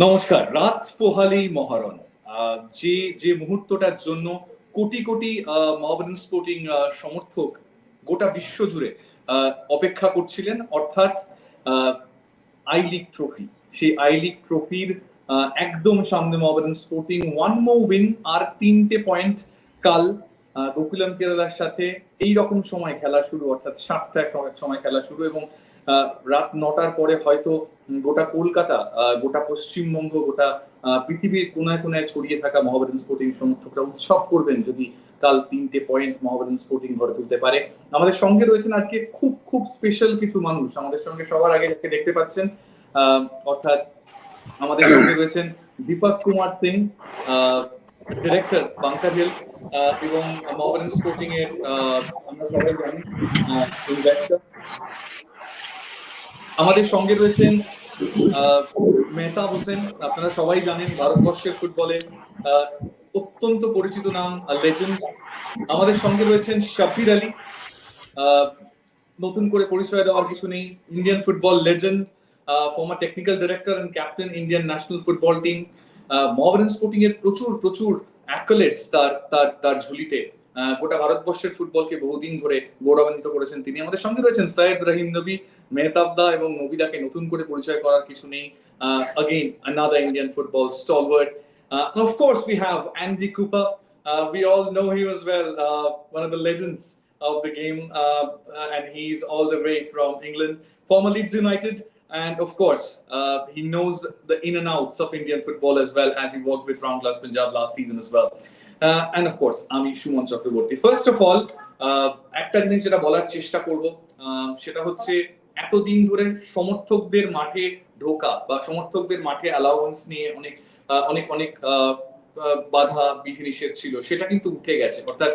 নমস্কার। রাত পোহালেই মহারণ। যে যে মুহূর্তটার জন্য কোটি কোটি মোহামেডান স্পোর্টিং সমর্থক গোটা বিশ্ব জুড়ে অপেক্ষা করছিলেন, অর্থাৎ আই লিগ ট্রফি। সেই আই লিগ ট্রফির একদম সামনে Mohammedan sporting one more win, আর 3টে পয়েন্ট কাল গোকুলাম কেরালার সাথে এই রকম সময় খেলা শুরু, অর্থাৎ 7টার সময় খেলা শুরু, এবং রাত 9টার পরে হয়তো গোটা কলকাতা, গোটা পশ্চিমবঙ্গ, গোটা পৃথিবীর কোনায় কোনায় ছড়িয়ে থাকা মোহামেডান স্পোর্টিং সমর্থকরা উৎসব করবেন যদি কাল 3টে পয়েন্ট মোহামেডান স্পোর্টিং ঘরে তুলতে পারে। আমাদের সঙ্গে রয়েছেন আজকে খুব খুব স্পেশাল কিছু মানুষ। আমাদের সঙ্গে সবার আগে দেখতে পাচ্ছেন, অর্থাৎ আমাদের সঙ্গে রয়েছেন Deepak Kumar Singh, director Bunker Hill, এবং মোহামেডান স্পোর্টিং এর আমরা সবাই জানি ইনভেস্টর। আমাদের সঙ্গে রয়েছেন মেহতাব হোসেন, আপনারা সবাই জানেন ভারতবর্ষের ফুটবলে অত্যন্ত পরিচিত নাম, লেজেন্ড। আমাদের সঙ্গে রয়েছেন শাব্বির আলী, নতুন করে পরিচয় দেওয়ার কিছু নেই, Indian football legend, former technical director and captain Indian national football team. Mohammedan Sporting এর প্রচুর প্রচুর অ্যাকলেটস তার ঝুলিতে। গোটা ভারতবর্ষের ফুটবলকে বহুদিন ধরে গৌরবান্বিত করেছেন তিনি। আমাদের সঙ্গে রয়েছেন সৈয়দ রহিম নবী, মেহতাব দা এবং নবিদাকে নতুন করে পরিচয় করার কিছু নেই। Again, another Indian football stalwart. Of course, we have Andy Cooper. We all know him as well, one of the legends of the game, and he's all the way from England, former Leeds United, and of course, he knows the in and outs of Indian football as well, as he worked with Round Glass Punjab last season as well. And of course, আমি Suman Chakraborty. First of all, একটা জিনিস যেটা বলার চেষ্টা করব, সেটা হচ্ছে এতদিন ধরে সমর্থকদের মাঠে ঢোকা বা সমর্থকদের মাঠে অ্যালাউন্স নিয়ে অনেক অনেক অনেক বাধা বিধিনিষেধ ছিল, সেটা কিন্তু উঠে গেছে। অর্থাৎ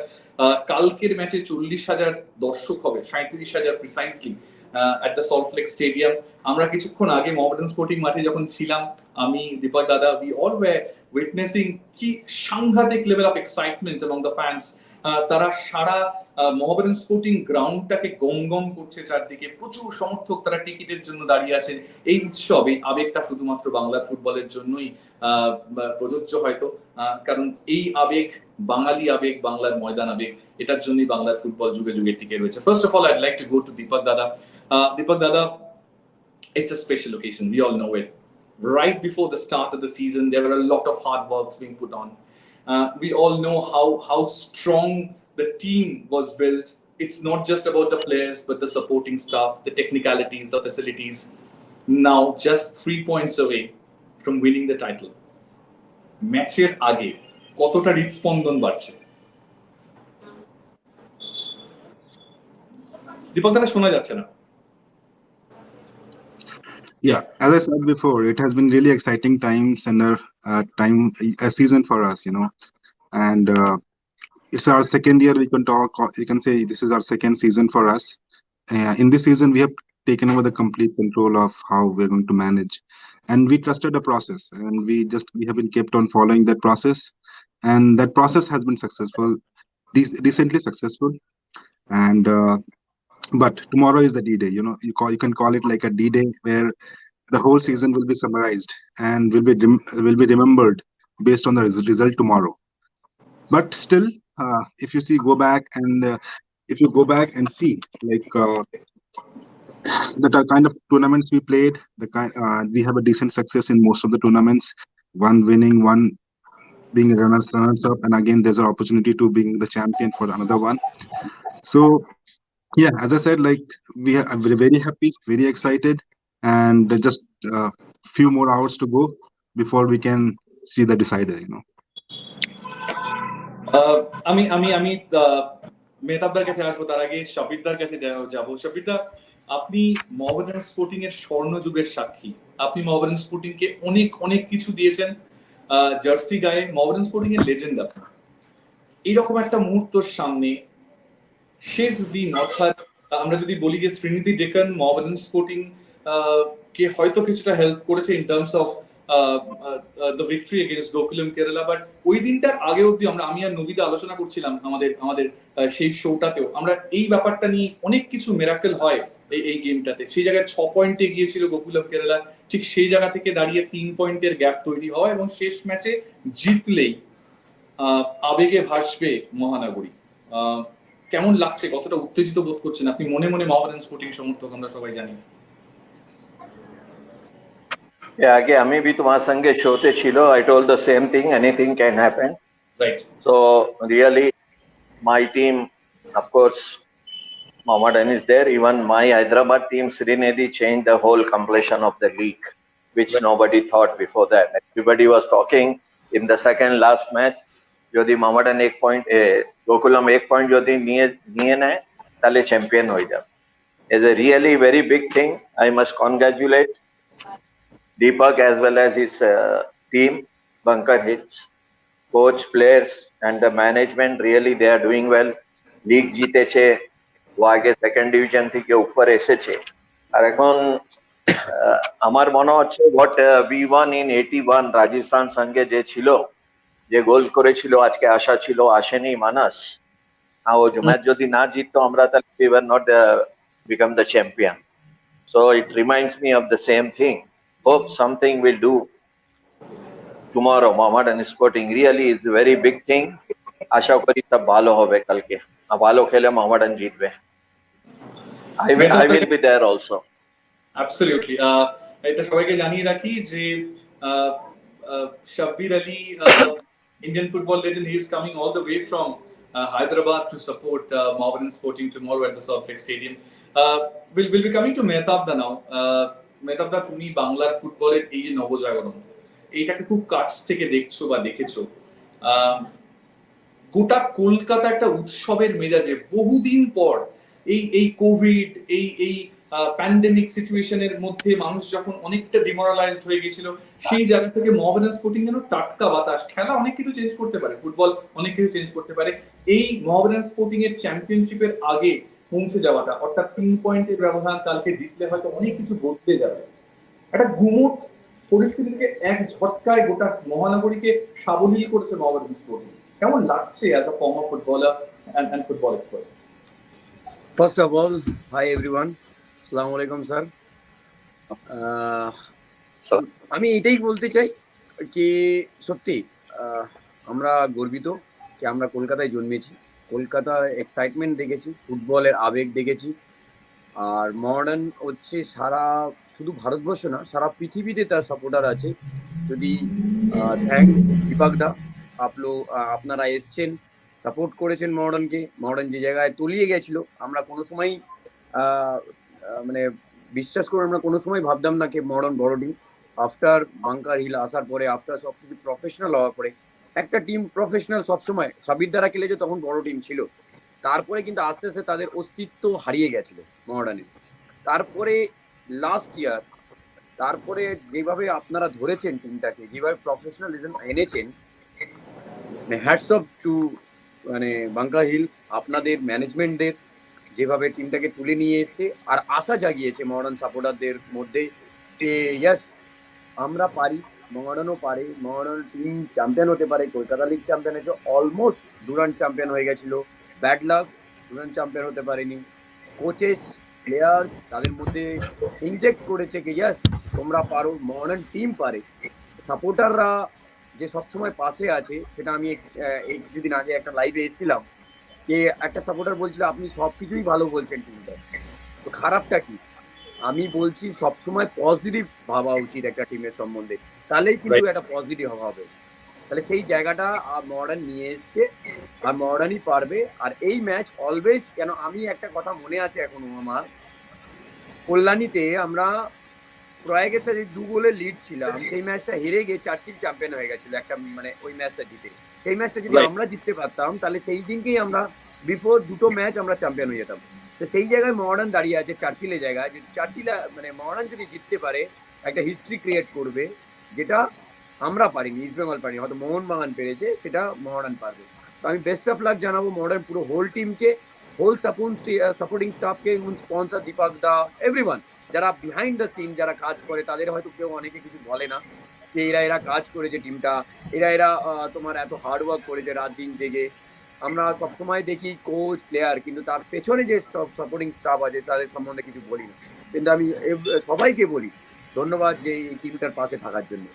কালকের ম্যাচে 40,000 দর্শক হবে, 37,000 precisely, at the Salt Lake Stadium. আমরা কিছুক্ষণ আগে মোহামেডান স্পোর্টিং মাঠে যখন ছিলাম, আমি, দীপক দাদা, we all were witnessing কি সাংঘাতিক level of excitement among the fans. তারা সারা মোহামেডান স্পোর্টিং গ্রাউন্ডটাকে গম গম করছে, চারদিকে প্রচুর সমর্থক, তারা টিকিটের জন্য দাঁড়িয়ে আছেন। এই উৎসব, এই আবেগটা শুধুমাত্র বাংলার ফুটবলের জন্যই প্রযোজ্য হয়তো, কারণ এই আবেগ বাঙালি আবেগ, বাংলার ময়দান আবেগ, এটার জন্যই বাংলার ফুটবল যুগে যুগে টিকে রয়েছে। First of all, I'd like to go to Deepak Dada. Deepak Dada, it's a special occasion, we all know it. Right before the start of the season, there were a lot of hard works being put on. We all know how strong the team was built. It's not just about the players, but the supporting staff, the technicalities, the facilities. Now, just 3 points away from winning the title. ম্যাচের আগে কতটা হৃদস্পন্দন বাড়ছে? দীপক দাদা, শোনা যাচ্ছে না। Yeah, as I said before, it has been really exciting times and a season for us, and it's our second year. You can say this is our second season for us. In this season, we have taken over the complete control of how we're going to manage, and we trusted the process, and we have been kept on following that process, and that process has been successful, decently successful. And but tomorrow is the D-Day. You can call it like a D-Day, where the whole season will be summarized and will be remembered based on the result tomorrow. But still, if you go back and see, like the kind of tournaments we played, we have a decent success in most of the tournaments. One winning, one being runners up, and again there's an opportunity to being the champion for another one. So yeah, as I said, like I'm very happy, very excited, and just a few more hours to go before we can see the decider. আমি মেহতাবদার কাছে আসবো, তার আগে শাব্বিরদার কাছে যাবো। শাব্বিরদা, আপনি Mohammedan Sporting এর স্বর্ণ যুগের সাক্ষী। আপনি মোহামেডান স্পোর্টিং কে অনেক অনেক কিছু দিয়েছেন, জার্সি গায়ে মোহামেডান স্পোর্টিং এর লেজেন্ড আপনি। এইরকম একটা মুহূর্তের সামনে শেষ দিন, অর্থাৎ আমরা যদি বলি যে শ্রীনিধি ডেকান মোহামেডান স্পোর্টিং কে হয়তো কিছুটা হেল্প করেছে in terms of the victory against Gokulam Kerala, but ওই দিনটার আগে অব্দি আমি আর নবিদা আলোচনা করছিলাম আমাদের সেই শোটাতেও, আমরা এই ব্যাপারটা নিয়ে অনেক কিছু মিরাকেল হয় এই গেমটাতে। সেই জায়গায় 6 পয়েন্টে গিয়েছিল গোকুলাম কেরালা, ঠিক সেই জায়গা থেকে দাঁড়িয়ে 3 পয়েন্টের গ্যাপ তৈরি হওয়া এবং শেষ ম্যাচে জিতলেই আবেগে ভাসবে মহানগরী। কেমন লাগছে, কতটা উত্তেজিত বোধ করছেন আপনি? মনে মনে মোহামেডান স্পোর্টিং সমর্থক আমরা সবাই জানি। আগে আমি भी तुम्हारे संगे शोते छिलो, I told the same thing, anything can happen. Right. So really my team, of course Mohammedan is there. Even my Hyderabad team Srinidhi changed the whole complexion of the league, which nobody thought before that. Everybody was talking in the second last match, যদি Mohammedan 1 point Gokulam 1 point যদি নিয়ে নেয় তাহলে champion হয়ে যাবে। Is a really very big thing. I must congratulate Deepak as well as his team, Bunker Hills, coach, players and the management. Really they are doing well. League জিতেছে, ও আগে second division থেকে উপরে এসেছে। আর এখন আমার মনে হচ্ছে what we won in 81 Rajasthan সঙ্গে যে ছিল, যে গোল করেছিল, আজকে আশা ছিল আসেনি মানস। ও ম্যাচ যদি না জিততো আমরা তাহলে we were not become the champion. So it reminds me of the same thing. Hope something will do tomorrow. Mohammedan Sporting really is a very big thing. আশা করি সব ভালো হবে কালকে, ভালো খেলে মোহামেডান জিতবে। I will be there also. Absolutely. এটা সবাইকে জানিয়ে রাখি যে Shabbir Ali, Indian football legend, he is coming all the way from Hyderabad to support Mohammedan Sporting tomorrow at the Salt Lake Stadium. We'll be coming to Mehtabda now. Mehtabda, তুমি বাংলার ফুটবলের এই যে নবজাগরণ, এইটাকে খুব কাছ থেকে দেখছো বা দেখেছো। গোটা কলকাতা একটা উৎসবের মেজাজে বহুদিন পর এই কোভিড, এই প্যান্ডেমিক সিচুয়েশনের মধ্যে মানুষ যখন অনেকটা ডিমোরালাইজড হয়ে গেছিল, সেই জায়গা থেকে মোহামেডান স্পোর্টিং যেন টাটকা বাতাস। খেলা অনেক কিছু চেঞ্জ করতে পারে, ফুটবল অনেক কিছু চেঞ্জ করতে পারে। এই মোহামেডান স্পোর্টিং এর চ্যাম্পিয়নশিপের আগে পৌঁছে যাওয়াটা, অর্থাৎ 3 পয়েন্টের ব্যবধান কালকে জিতলে হয়তো অনেক কিছু বদলে যাবে। একটা গুমোট পরিস্থিতি থেকে এক ঝটকায় গোটা মহানগরীকে সাবলীল করেছে মোহামেডান স্পোর্টিং। কেমন লাগছে as a former footballer and football expert? First of all, hi everyone. Assalamu alaikum sir. আমি এটাই বলতে চাই কি সত্যি আমরা গর্বিত কি আমরা কলকাতায় জন্মেছি, কলকাতার এক্সাইটমেন্ট দেখেছি, ফুটবলের আবেগ দেখেছি। আর মডার্ন হচ্ছে সারা শুধু ভারতবর্ষ না, সারা পৃথিবীতে তার সাপোর্টার আছে। যদি থ্যাংক দীপকদা, আপনারা এসছেন, সাপোর্ট করেছেন মডার্নকে। মডার্ন যে জায়গায় তলিয়ে গেছিল, আমরা কোনো সময় মানে বিশ্বাস করে আমরা কোনো সময় ভাবতাম না কি মডার্ন বড় টিম। আফটার বাঙ্কার হিল আসার পরে, আফটার সব কিছু প্রফেশনাল হওয়ার পরে, একটা টিম প্রফেশনাল সবসময় সাবির দ্বারা খেলেছে, তখন বড় টিম ছিল। তারপরে কিন্তু আস্তে আস্তে তাদের অস্তিত্ব হারিয়ে গেছিল মডার্নের। তারপরে লাস্ট ইয়ার, তারপরে যেভাবে আপনারা ধরেছেন টিমটাকে, যেভাবে প্রফেশনালিজম এনেছেন, হ্যাটস অফ টু মানে বাঙ্কার হিল, আপনাদের ম্যানেজমেন্টদের যেভাবে টিমটাকে তুলে নিয়ে এসছে আর আশা জাগিয়েছে মডার্ন সাপোর্টারদের মধ্যে যে ইয়াস আমরা পারি, মডার্নও পারে, মডার্ন টিম চ্যাম্পিয়ন হতে পারে। কলকাতা লিগ চ্যাম্পিয়ন হয়েছে, অলমোস্ট ডুরান্ট চ্যাম্পিয়ন হয়ে গেছিল, ব্যাড লাক ডুরান্ট চ্যাম্পিয়ন হতে পারেনি। কোচেস, প্লেয়ার্স তাদের মধ্যে ইনজেক্ট করেছে কি ইয়াস তোমরা পারো, মডার্ন টিম পারে। সাপোর্টাররা যে সবসময় পাশে আছে, সেটা আমি কিছুদিন আগে একটা লাইভে এসেছিলাম, যে একটা সাপোর্টার বলছিল আপনি সব কিছুই ভালো বলছেন টিমটা, তো খারাপটা কি? আমি বলছি সবসময় পজিটিভ ভাবা উচিত একটা টিমের সম্বন্ধে, তাহলেই কিন্তু একটা পজিটিভ হবে। তাহলে সেই জায়গাটা মডার্ন নিয়ে এসছে, আর মডার্নই পারবে। আর এই ম্যাচ অলওয়েজ, কেন আমি একটা কথা মনে আছে এখনো আমার, কল্যাণীতে আমরা প্রয়াগের সাথে 2 গোলে লিড ছিলাম, সেই ম্যাচটা হেরে গিয়ে চার্চিল চ্যাম্পিয়ন হয়ে গেছিল একটা, মানে ওই ম্যাচটা জিতে। সেই ম্যাচটা যদি আমরা জিততে পারতাম, তাহলে সেই দিনকেই আমরা বিফোর 2টো ম্যাচ আমরা চ্যাম্পিয়ন হয়ে যেতাম। তো সেই জায়গায় মডার্ন দাঁড়িয়ে আছে চার্চিলের জায়গায়, যে চার্চিল মানে মডার্ন যদি জিততে পারে, একটা হিস্ট্রি ক্রিয়েট করবে, যেটা আমরা পারিনি, ইস্ট বেঙ্গল পারিনি, হয়তো মোহনবাগান পেরেছে, সেটা মডার্ন পারবে। তো আমি বেস্ট অফ লাক জানাবো মডার্ন পুরো হোল টিমকে, হোল সাপোর্টিং স্টাফকে, স্পন্সর দীপক দা, এভরিওয়ান যারা বিহাইন্ড দ্য সিন যারা কাজ করে, তাদের হয়তো কেউ অনেকে কিছু বলে না, যে এরা কাজ করেছে টিমটা, এরা তোমার এত হার্ড ওয়ার্ক করেছে রাত দিন জেগে। আমরা সবসময় দেখি কোচ, প্লেয়ার, কিন্তু তার পেছনে যে সাপোর্টিং স্টাফ আছে তাদের সম্বন্ধে কিছু বলি না। কিন্তু আমি সবাইকে বলি ধন্যবাদ যে এই টিমটার পাশে থাকার জন্য।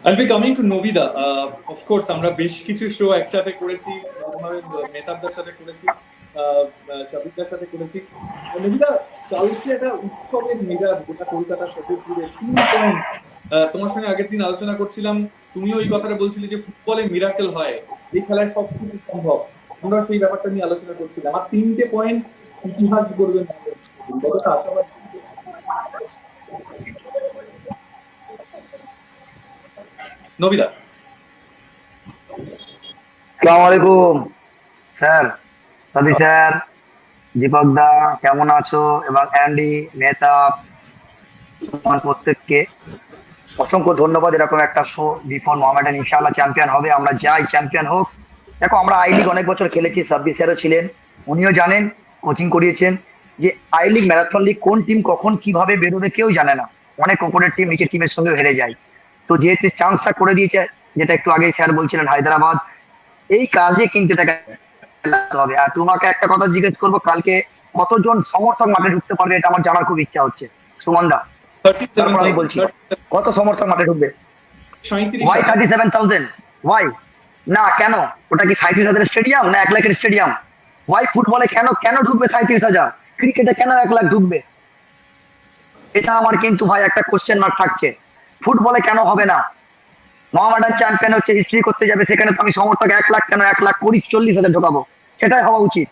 I'll be coming to Novida. Of course, আমরা বেশ কিছু শো একসাথে করেছি, মেহতাবদার সাথে করেছি, শাবিদার সাথে করেছি। নবিদা, কালকে একটা উৎসবের মেজাজ গোটা কলকাতার সাথে জুড়ে 3 পয়েন্ট। তোমার সঙ্গে আগের দিন আলোচনা করছিলাম, তুমিও এই কথাটা বলছিলে যে ফুটবলে মিরাকেল হয়, এই খেলায় সব কিছু সম্ভব। আমরা সেই ব্যাপারটা নিয়ে আলোচনা করছিলাম। আর 3টে পয়েন্ট ইতিহাস গড়বেন কতটা আশাবাদ। নবিদা, আসসালামু আলাইকুম স্যার, সাদি স্যার, দীপক দা, কেমন আছো? এবং অ্যান্ডি, মেহতাব, সুমন, প্রত্যেককে অসংখ্য ধন্যবাদ। এরকম একটা শো বিফোর মোহামেডান ইনশাআল্লাহ চ্যাম্পিয়ন হবে, আমরা যাই চ্যাম্পিয়ন হোক। দেখো, আমরা আই লিগ অনেক বছর খেলেছি, সাব্বির স্যারও ছিলেন, উনিও জানেন, কোচিং করিয়েছেন যে আই লিগ, ম্যারাথন লিগ কোন টিম কখন কিভাবে বেরোবে কেউ জানে না। অনেক ওপরের টিম নিচের টিমের সঙ্গে হেরে যায়। তো যেহেতু চান্সটা করে দিয়েছে, যেটা একটু আগে স্যার বলছিলেন হায়দ্রাবাদ, এই কাজে কিন্তু এটাকে লাগতে হবে। আর তোমাকে একটা কথা জিজ্ঞেস করবো, কালকে কতজন সমর্থক মাঠে ঢুকতে পারবে এটা আমার জানার খুব ইচ্ছা হচ্ছে, সুমন দা। তারপর আমি বলছি কত সমর্থক মাঠে ঢুকবে। ওয়াই 37,000? ওয়াই না, কেন? ওটা কি 37,000 স্টেডিয়াম না 1 লাখের স্টেডিয়াম? ওয়াই ফুটবলে কেন কেন ঢুকবে 37,000? ক্রিকেটে কেন 1 লাখ ঢুকবে? এটা আমার কিন্তু ভাই একটা কোশ্চেন মার্ক থাকছে। ফুটবলে কেন হবে না? মোহামেডান চ্যাম্পিয়ন হচ্ছে, হিস্ট্রি করতে যাবে, সেখানে তো আমি সমর্থক 1 লাখ কেন 1,40,000 ঢোকাবো? সেটাই হওয়া উচিত।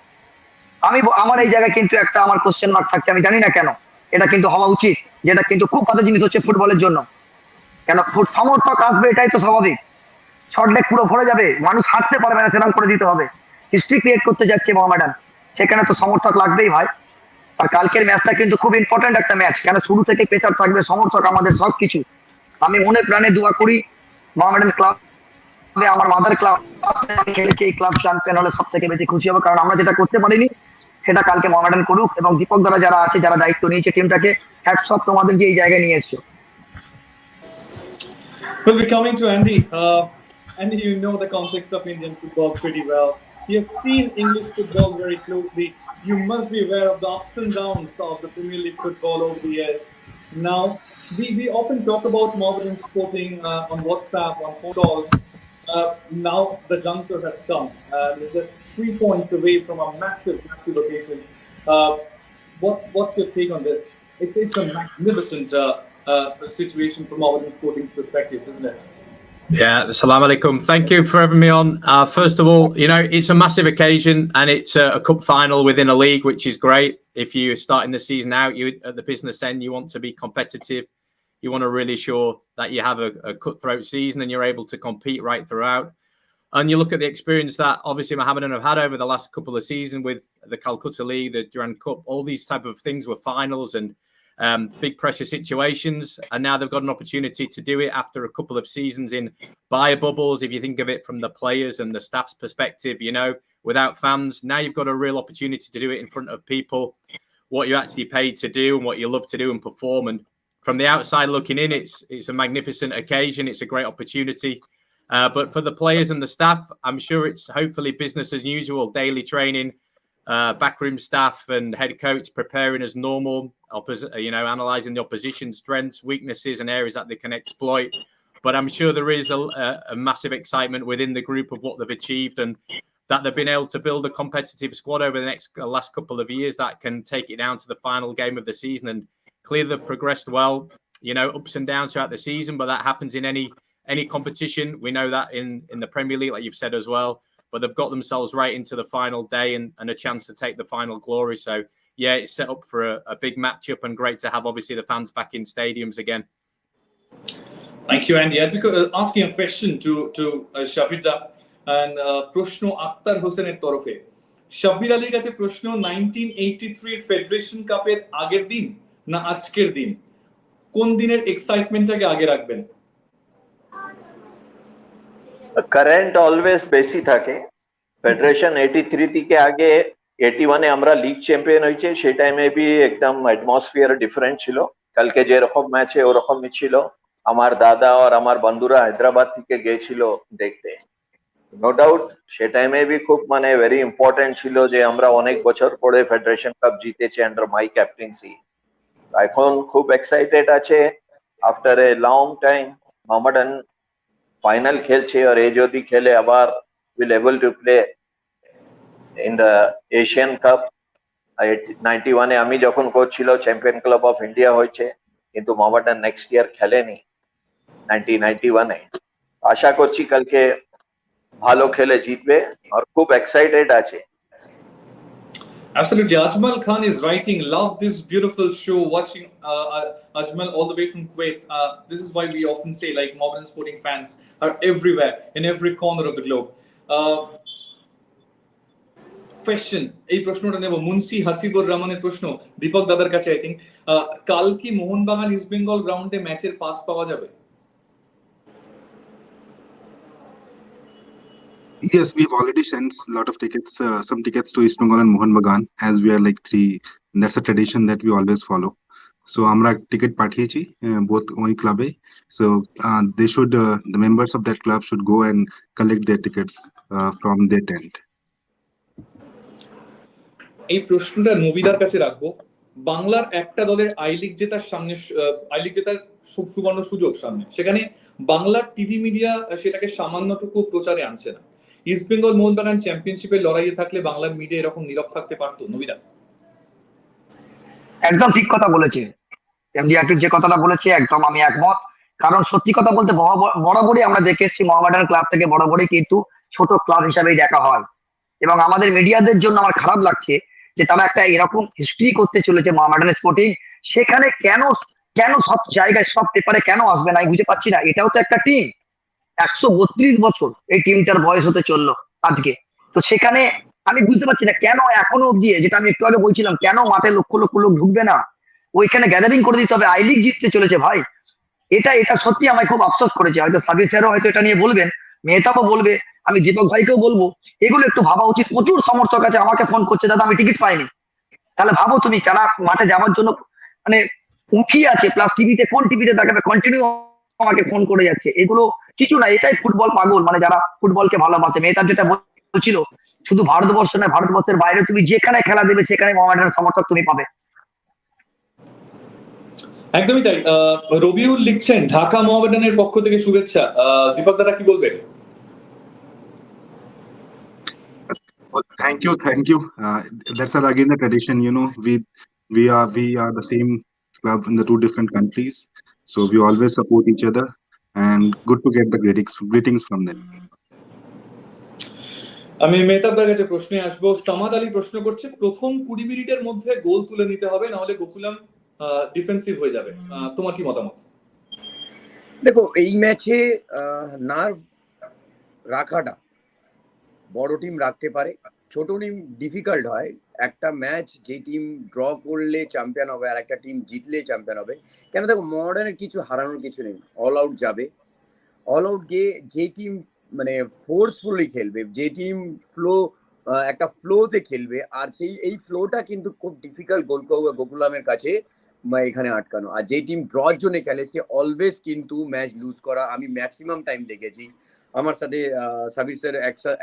আমার এই জায়গায় কিন্তু একটা আমার কোশ্চেন মার্ক থাকছে, আমি জানি না কেন। এটা কিন্তু হওয়া উচিত, যেটা কিন্তু খুব ভালো জিনিস হচ্ছে ফুটবলের জন্য। কেন সমর্থক আসবে, এটাই তো স্বাভাবিক। শর্টলেগ পুরো ভরে যাবে, মানুষ হাঁটতে পারবে না, সেরকম করে দিতে হবে। হিস্ট্রি ক্রিয়েট করতে যাচ্ছে মোহামেডান, সেখানে তো সমর্থক লাগবেই ভাই। আর কালকের ম্যাচটা কিন্তু খুব ইম্পর্টেন্ট একটা ম্যাচ, কেন শুরু থেকে প্রেসার থাকবে, সমর্থক আমাদের সবকিছু। আমি মনে প্রাণে দোয়া করি মোহামেডান ক্লাব, আমার মাদার ক্লাব খেলেছে, এই ক্লাব চ্যাম্পিয়ন হলে সব থেকে বেশি খুশি হবে, কারণ আমরা যেটা করতে পারিনি সেটা কালকে মোহামেডান করুক। এবং দীপক দ্বারা যারা আছে, যারা দায়িত্ব নিয়েছে টিমটাকে, হ্যাটস অফ তোমাদের যে এই জায়গায় নিয়ে এসছো। Well, we're coming to Andy. Andy, you know the context of Indian football pretty well. You have seen English football very closely. You must be aware of the ups and downs of the Premier League football over the years. Now, we often talk about Mohammedan sporting on WhatsApp, on phone calls. Now the juncture has come. They're just 3 points away from a massive occasion. What's your take on this? It's a magnificent situation from Mohammedan sporting's perspective, isn't it? Yeah, assalamu alaikum. Thank you for having me on. First of all, it's a massive occasion, and it's a cup final within a league, which is great. If you're starting the season out, you at the business end, you want to be competitive. You want to really ensure that you have a cutthroat season and you're able to compete right throughout. And you look at the experience that obviously Mohammedan have had over the last couple of seasons with the Calcutta League, the Durand Cup, all these type of things were finals and big pressure situations, and now they've got an opportunity to do it after a couple of seasons in buyer bubbles. If you think of it from the players and the staff's perspective, without fans, now you've got a real opportunity to do it in front of people, what you're actually paid to do and what you love to do and perform. And from the outside looking in, it's a magnificent occasion. It's a great opportunity. But for the players and the staff, I'm sure it's hopefully business as usual, daily training, backroom staff and head coach preparing as normal, analysing the opposition's strengths, weaknesses and areas that they can exploit. But I'm sure there is a massive excitement within the group of what they've achieved, and that they've been able to build a competitive squad over the last couple of years that can take it down to the final game of the season. And clearly they've progressed well, ups and downs throughout the season, but that happens in any competition. We know that in the Premier League, like you've said as well. But they've got themselves right into the final day and a chance to take the final glory. So, yeah, it's set up for a big matchup, and great to have, obviously, the fans back in stadiums again. Thank you, Andy. I'd be asking a question to Shabida and Proshno Akhtar Hosseiner torofe. Shabbir Aliর কাছে প্রশ্ন, 1983 federation কাপের আগের দিন না আজকের দিন, কোন দিনের এক্সাইটমেন্টটাকে আগে রাখবেন? কারেন্ট অলওয়েজ বেশি থাকে। ফেডারেশন 83 থেকে আগে 81 এ আমরা লিগ চ্যাম্পিয়ন হয়েছে, সেই টাইমে বি একদম অ্যাটমসফিয়ার ডিফারেন্ট ছিল। কালকে যেরকম ম্যাচে ওরকমই ছিল। আমার দাদা আর আমার বন্ধুরা হায়দ্রাবাদ থেকে গিয়েছিল দেখতে। নো ডাউট সে টাইমে বি খুব ভেরি ইম্পর্টেন্ট ছিল যে আমরা অনেক বছর পরে ফেডারেশন কাপ জিতেছি আন্ডার মাই ক্যাপ্টেন্সি। এখন খুব এক্সাইটেড আছে after a long time Mohammedan final খেলছে আর এই যদি খেলে আবার will able to play in the Asian cup 91 এ আমি যখন কোচ ছিল চ্যাম্পিয়ন ক্লাব অফ ইন্ডিয়া হয়েছে কিন্তু মোহামেডান নেক্সট ইয়ার খেলেনি 1991 এ আশা করছি কালকে ভালো খেলে জিতবে আর খুব এক্সাইটেড আছে Absolutely. Ajmal Khan is writing, love this beautiful show, watching Ajmal all the way from Kuwait. This is why we often say like Mohammedan sporting fans are everywhere, in every corner of the globe. Question, এই প্রশ্নটা নেব মুন্সি হাসিবুর রহমানের প্রশ্ন দীপক দাদার কাছে I think কাল কি Mohun Bagan east Bengal গ্রাউন্ডে ম্যাচের পাস পাওয়া যাবে Yes, we've already sent a lot of tickets, some tickets to East Bengal and Mohanbagan, as we are like three. That's a tradition that we always follow. So আমরা ticket পাঠিয়েছি both ওই ক্লাবে. So they should, the members of that club should go and collect their tickets from their tent. এই প্রশ্নটা নবীদার কাছে রাখবো বাংলার একটা দলের আই লিগ জেতার সামনে আই লিগ জেতার সুবর্ণ সুযোগ সামনে সেখানে বাংলার টিভি মিডিয়া সেটাকে সামান্যটুকু প্রচারে আনছে না ইস্ট বেঙ্গল মোহনবাগান চ্যাম্পিয়নশিপের লড়াইয়ে থাকলে বাংলার মিডিয়া এরকম নীরব থাকতে পারতো নবীদা একদম ঠিক কথা বলেছে এমডি আকিব যে কথাটা বলেছে একদম আমি একমত কারণ সত্যি কথা বলতে বরাবরই আমরা দেখে এসেছি মোহামেডান ক্লাব থেকে বরাবরই কিন্তু ছোট ক্লাব হিসাবেই দেখা হয় এবং আমাদের মিডিয়াদের জন্য আমার খারাপ লাগছে যে তারা একটা এরকম হিস্ট্রি করতে চলেছে মোহামেডান স্পোর্টিং সেখানে কেন কেন সব জায়গায় সব পেপারে কেন আসবে না আমি বুঝে পাচ্ছি না এটাও তো একটা টিম 132 বছর এই টিমটার বয়স হতে চললো আজকে তো সেখানে আমি বুঝতে পারছি না কেন এখনো অব্দি যেটা আমি একটু আগে বলছিলাম কেন মাঠে লক্ষ লক্ষ লোক ঢুকবে না ওইখানে গ্যাদারিং করে দিতে হবে আই লিগ জিততে চলেছে ভাই এটা সত্যি আমায় খুব আফসোস করেছে হয়তো সাবির স্যারও হয়তো এটা নিয়ে বলবেন মেহতাবও বলবে আমি দীপক ভাইকেও বলবো এগুলো একটু ভাবা উচিত প্রচুর সমর্থক আছে আমাকে ফোন করছে দাদা আমি টিকিট পাইনি তাহলে ভাবো তুমি যারা মাঠে যাওয়ার জন্য মানে উঠিয়ে আছে প্লাস টিভিতে কোন টিভিতে দেখাবে কন্টিনিউ আমাকে ফোন করে যাচ্ছে এগুলো কিছু না এটাই ফুটবল পাগল মানে যারা ফুটবলকে ভালোবাসে মেহতাব যেটা বলছিল শুধু ভারতবর্ষ নয় ভারতবর্ষের বাইরে তুমি যেখানে খেলা দেবে সেখানে মোহামেডানের সমর্থক তুমি পাবে একদমই তাই রবিউল লিখছেন ঢাকা মোহামেডানের পক্ষ থেকে শুভেচ্ছা দীপক দাদা কি বলবেন Thank you. That's again the tradition, you know. We are the same club in the two different countries, so we always support each other, and good to get the greetings from them. আমি মেহতাবদার কাছে প্রশ্নে আসবো সামাদ আলী প্রশ্ন করছে প্রথম 20 মিনিটের মধ্যে গোল তুলে নিতে হবে না হলে গোকুলাম ডিফেন্সিভ হয়ে যাবে তোমার কি মতামত দেখো এই ম্যাচে নার্ভ রাখাটা বড় টিম রাখতে পারে ছোট টিম ডিফিকাল্ট হয় একটা ম্যাচ যে টিম ড্র করলে চ্যাম্পিয়ন হবে আর একটা টিম জিতলে চ্যাম্পিয়ন হবে কেন দেখো মডার্নের কিছু হারানোর কিছু নেই অল আউট যাবে অল আউট গিয়ে যে টিম মানে ফোর্সফুলি খেলবে যে টিম একটা ফ্লোতে খেলবে আর এই ফ্লোটা কিন্তু খুব ডিফিকাল্ট গোকুলামের কাছে এখানে আটকানো আর যে টিম ড্রর জন্য খেলে সে অলওয়েজ কিন্তু ম্যাচ লুজ করা আমি ম্যাক্সিমাম টাইম দেখেছি আমার সাথে সাবির স্যার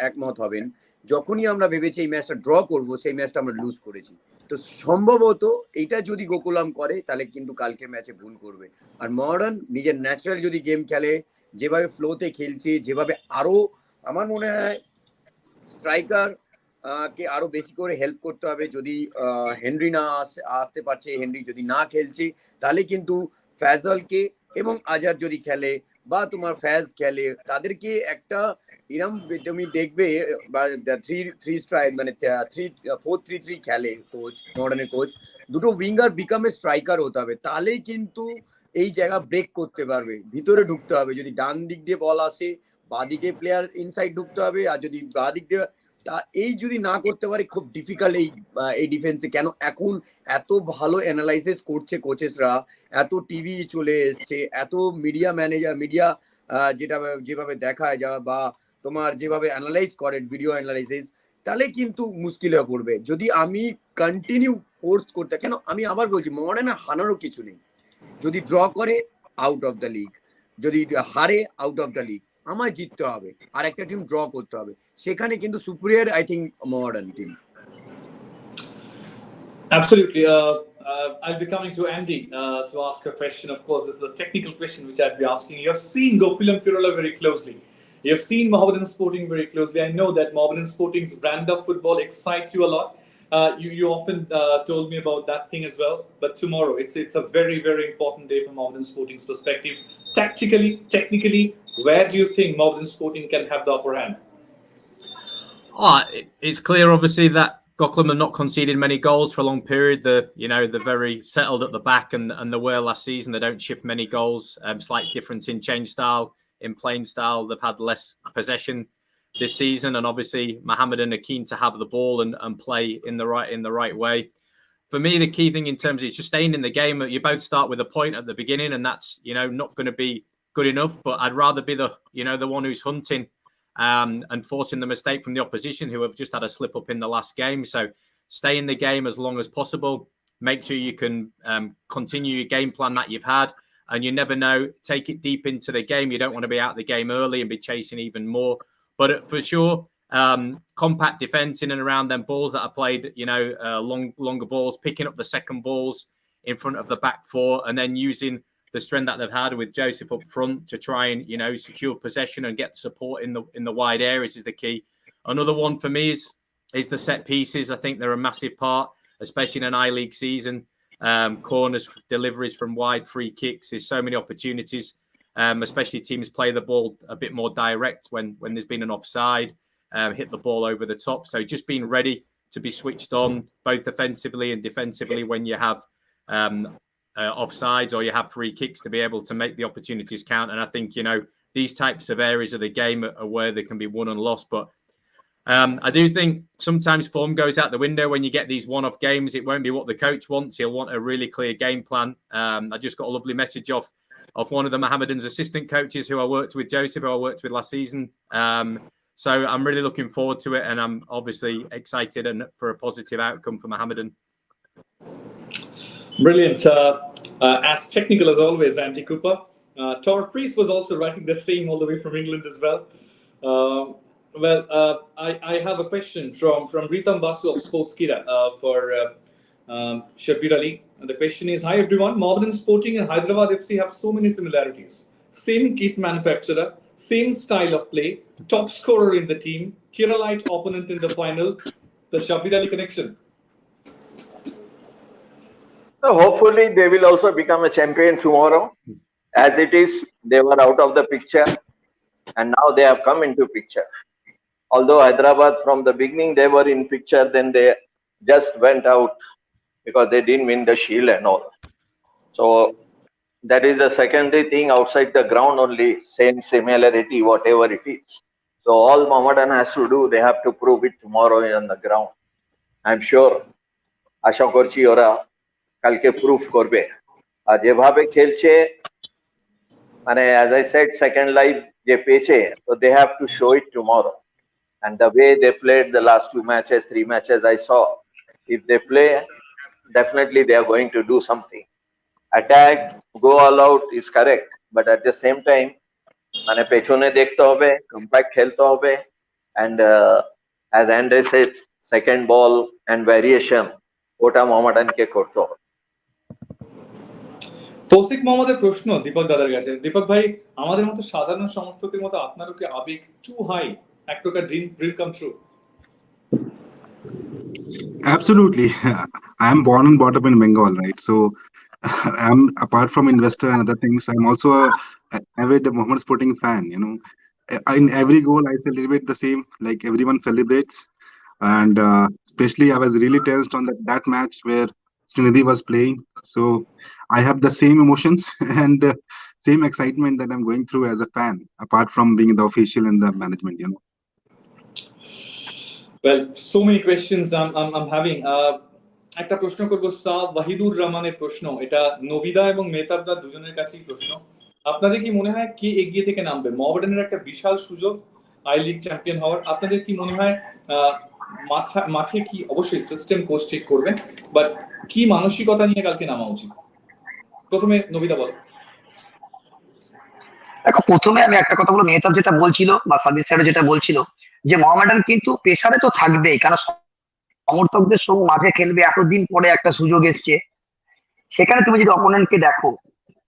একমত হবেন যখনই আমরা ভেবেছি এই ম্যাচটা ড্র করবো সেই ম্যাচটা আমরা লুজ করেছি তো সম্ভবত এটা যদি গোকুলাম করে তাহলে কিন্তু কালকে ম্যাচে ভুল করবে আর মডার্ন নিজের ন্যাচারাল যদি গেম খেলে যেভাবে ফ্লোতে খেলছে যেভাবে আরো আমার মনে হয় স্ট্রাইকার কে আরো বেশি করে হেল্প করতে হবে যদি হেনরি না আসতে পারছে হেনরি যদি না খেলছে তাহলে কিন্তু ফ্যাজলকে এবং আজাদ যদি খেলে বা তোমার ফ্যাজ খেলে তাদেরকে একটা এরম তুমি দেখবে থ্রি স্ট্রাইক মানে 4-3-3 খেলে কোচ মডার্নের কোচ দুটো উইঙ্গার বিকামে স্ট্রাইকার হতে হবে তাহলেই কিন্তু এই জায়গা ব্রেক করতে পারবে ভিতরে ঢুকতে হবে যদি ডান দিক দিয়ে বল আসে বাদিকে প্লেয়ার ইনসাইড ঢুকতে হবে আর যদি বাদিক দিয়ে এই যদি না করতে পারে খুব ডিফিকাল্ট এই ডিফেন্সে কেন এখন এত ভালো অ্যানালাইসিস করছে কোচেসরা এত টিভি চলে এসছে এত মিডিয়া যেভাবে দেখায় বা তোমার যেভাবে অ্যানালাইজ করে ভিডিও অ্যানালাইসিস তাহলে কিন্তু মুশকিল হয়ে পড়বে যদি আমি কন্টিনিউ ফোর্স করতে কেন আমি আবার বলছি মডার্নে হারানোর কিছু নেই যদি ড্র করে আউট অফ দ্য লিগ যদি হারে আউট অফ দ্য লিগ আমায় জিততে হবে আর একটা টিম ড্র করতে হবে সেখানে কিন্তু superior I think modern team absolutely I'll be coming to Andy to ask a question. Of course, this is a technical question which I'd be asking. You have seen Gokulam Pirola very closely. You have seen Mohammedan Sporting very closely. I know that Mohammedan Sporting's brand of football excites you a lot. You often told me about that thing as well. But tomorrow, it's a very, very important day from Mohammedan Sporting's perspective. Tactically, technically, where do you think Mohammedan Sporting can have the upper hand? It's clear, obviously, that Gokulam have not conceded many goals for a long period. They're very settled at the back, and they were last season. They don't shift many goals. Slight difference in change style, in playing style. They've had less possession this season, and obviously Mohammedan are keen to have the ball and play in the right way. For me, the key thing in terms is just staying in the game. You both start with a point at the beginning, and that's not going to be good enough. But I'd rather be the one who's hunting and forcing the mistake from the opposition, who have just had a slip up in the last game. So stay in the game as long as possible. Make sure you can continue your game plan that you've had. And you never know, take it deep into the game. You don't want to be out of the game early and be chasing even more. But for sure, compact defence in and around them balls that are played, longer balls, picking up the second balls in front of the back four, and then using the strength that they've had with Joseph up front to try and secure possession and get support in the wide areas is the key. Another one for me is the set pieces. I think they're a massive part, especially in an I-League season. Corners, deliveries from wide, free kicks. There's so many opportunities, especially teams play the ball a bit more direct when there's been an offside, hit the ball over the top. So just being ready to be switched on both offensively and defensively when you have offsides or you have free kicks to be able to make the opportunities count. And I think, these types of areas of the game are where they can be won and lost. But I do think sometimes form goes out the window when you get these one-off games. It won't be what the coach wants. He'll want a really clear game plan. I just got a lovely message off one of the Mohammedan's assistant coaches who I worked with, Joseph, who I worked with last season. So I'm really looking forward to it, and I'm obviously excited and for a positive outcome for Mohammedan. Brilliant. As technical as always, Andy Cooper. Tor Priest was also writing the same all the way from England as well. I have a question from Ritam Basu of Sportskira for Shabir Ali. And the question is, hi everyone, Mohammedan Sporting and Hyderabad FC have so many similarities. Same kit manufacturer, same style of play, top scorer in the team, Keralite opponent in the final, the Shabir Ali connection. So hopefully they will also become a champion tomorrow. As it is, they were out of the picture and now they have come into picture. Although Hyderabad from the beginning they were in picture, then they just went out because they didn't win the shield and all. So that is a secondary thing outside the ground only, same similarity, whatever it is. So all Mohammedan has to do, they have to prove it tomorrow on the ground. I'm sure Asha Korchi ora kalke proof korbe. আর যেভাবে খেলছে মানে as I said second life যে পেয়েছে, so they have to show it tomorrow. And the way they played the last 2 matches, 3 matches I saw, if they play, definitely they are going to do something. Attack, go all out is correct, but at the same time মানে পেছনে দেখতে হবে, compact খেলতে হবে, and as Andre said, second ball and variation ওটা মোহামেডানকে করতে হবে। তৌসিক মোহাম্মদের প্রশ্ন দীপক দাদার কাছে। দীপক ভাই, আমাদের মতো সাধারণ সমর্থকের মতো আপনারও কি আবেগ too high, এক প্রকার dream come true? Absolutely. I am born and brought up in Bengal, right? So I'm, apart from investor and other things, I'm also a avid Mohammedan Sporting fan. In every goal I celebrate the same, like everyone celebrates. And especially I was really tensed on that match where Srinidhi was playing. So I have the same emotions and same excitement that I'm going through as a fan, apart from being the official and the management. Well, so many questions I'm having. একটা প্রশ্ন করব ওয়াহিদুর রহমানের প্রশ্ন। এটা নবিদা এবং মেহতাবদা দুজনের কাছেই প্রশ্ন। আপনাদের কি মনে হয় কে এগিয়ে থেকে নামবে? মোহামেডানের একটা বিশাল সুযোগ আই লিগ চ্যাম্পিয়ন হওয়ার। আপনাদের কি মনে হয় মাঠে কি অবশ্যই সিস্টেম কোচ ঠিক করবেন, বাট কি মানসিকতা নিয়ে কালকে নামা উচিত? প্রথমে নবিদা বলো। দেখো, প্রথমে আমি একটা কথা বলবো, মেহতাব যেটা বলছিল বা সাবির স্যার যেটা বলছিল যে মোহামেডান কিন্তু প্রেসারে তো থাকবেই, কারণ সমর্থকদের সঙ্গে মাঠে খেলবে, এতদিন পরে একটা সুযোগ এসছে। সেখানে তুমি যদি অপোনেন্টকে দেখো,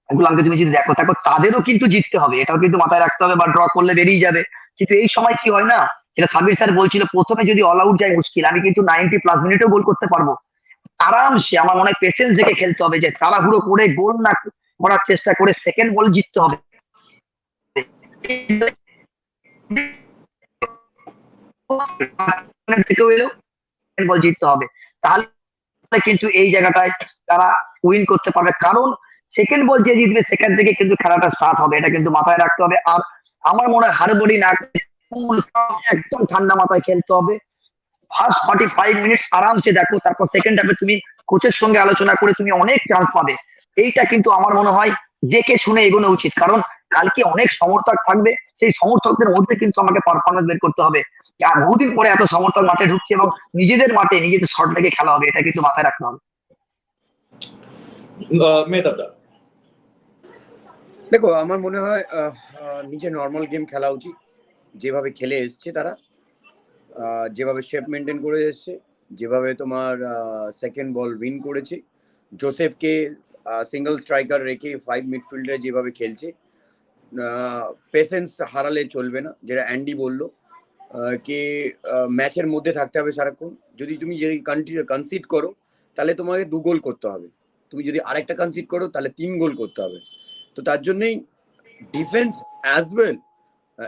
ওগুলাকে তুমি যদি দেখো তাদেরও কিন্তু জিততে হবে, এটাও কিন্তু মাথায় রাখতে হবে, বা ড্র করলে বেরিয়ে যাবে। কিন্তু এই সময় কি হয় না, যেটা সাবির স্যার বলছিল, প্রথমে যদি অল আউট যায় মুশকিল, আমি কিন্তু 90+ মিনিটেও গোল করতে পারবো আরামসে। আমার মনে হয় পেশেন্স দেখে খেলতে হবে, যে তাড়াহুড়ো করে গোল না করার চেষ্টা করে সেকেন্ড বল জিততে হবে। থেকেও এলো বল জিততে হবে, তাহলে কিন্তু এই জায়গাটায় তারা উইন করতে পারবে। কারণ সেকেন্ড বল যে জিতবে সেখান থেকে কিন্তু খেলাটা স্টার্ট হবে, এটা কিন্তু মাথায় রাখতে হবে। আর আমার মনে হয় হাড়বড়ি না করে একদম ঠান্ডা মাথায় খেলতে হবে। ফার্স্ট 45 মিনিট আরামসে দেখো, তারপর সেকেন্ড হাফে তুমি কোচের সঙ্গে আলোচনা করে তুমি অনেক চান্স পাবে। এইটা কিন্তু আমার মনে হয় দেখে শুনে এগোনো উচিত, কারণ কালকে অনেক সমর্থক থাকবে, সেই সমর্থকদের মধ্যে কিন্তু আমাকে পারফরমেন্স বের করতে হবে। আর বহুদিন পরে এত সমর্থক মাঠে ঢুকছে এবং নিজেদের মাঠে নিজেদের শর্ট লেগে খেলা হবে, এটা কিন্তু মাথায় রাখতে হবে। মেহতাবদা, দেখো আমার মনে হয় নিজে নর্মাল গেম খেলা উচিত, যেভাবে খেলে এসছে তারা, যেভাবে শেপ মেনটেন করে এসছে, যেভাবে তোমার সেকেন্ড বল উইন করেছে, জোসেফকে সিঙ্গল স্ট্রাইকার রেখে 5 মিডফিল্ডে যেভাবে খেলছে, পেশেন্স হারালে চলবে না, যেটা অ্যান্ডি বললো কে ম্যাচের মধ্যে থাকতে হবে সারাক্ষণ। যদি তুমি কনসিড করো তাহলে তোমাকে 2 গোল করতে হবে, তুমি যদি আরেকটা কনসিড করো তাহলে 3 গোল করতে হবে। তো তার জন্যই ডিফেন্স অ্যাজ ওয়েল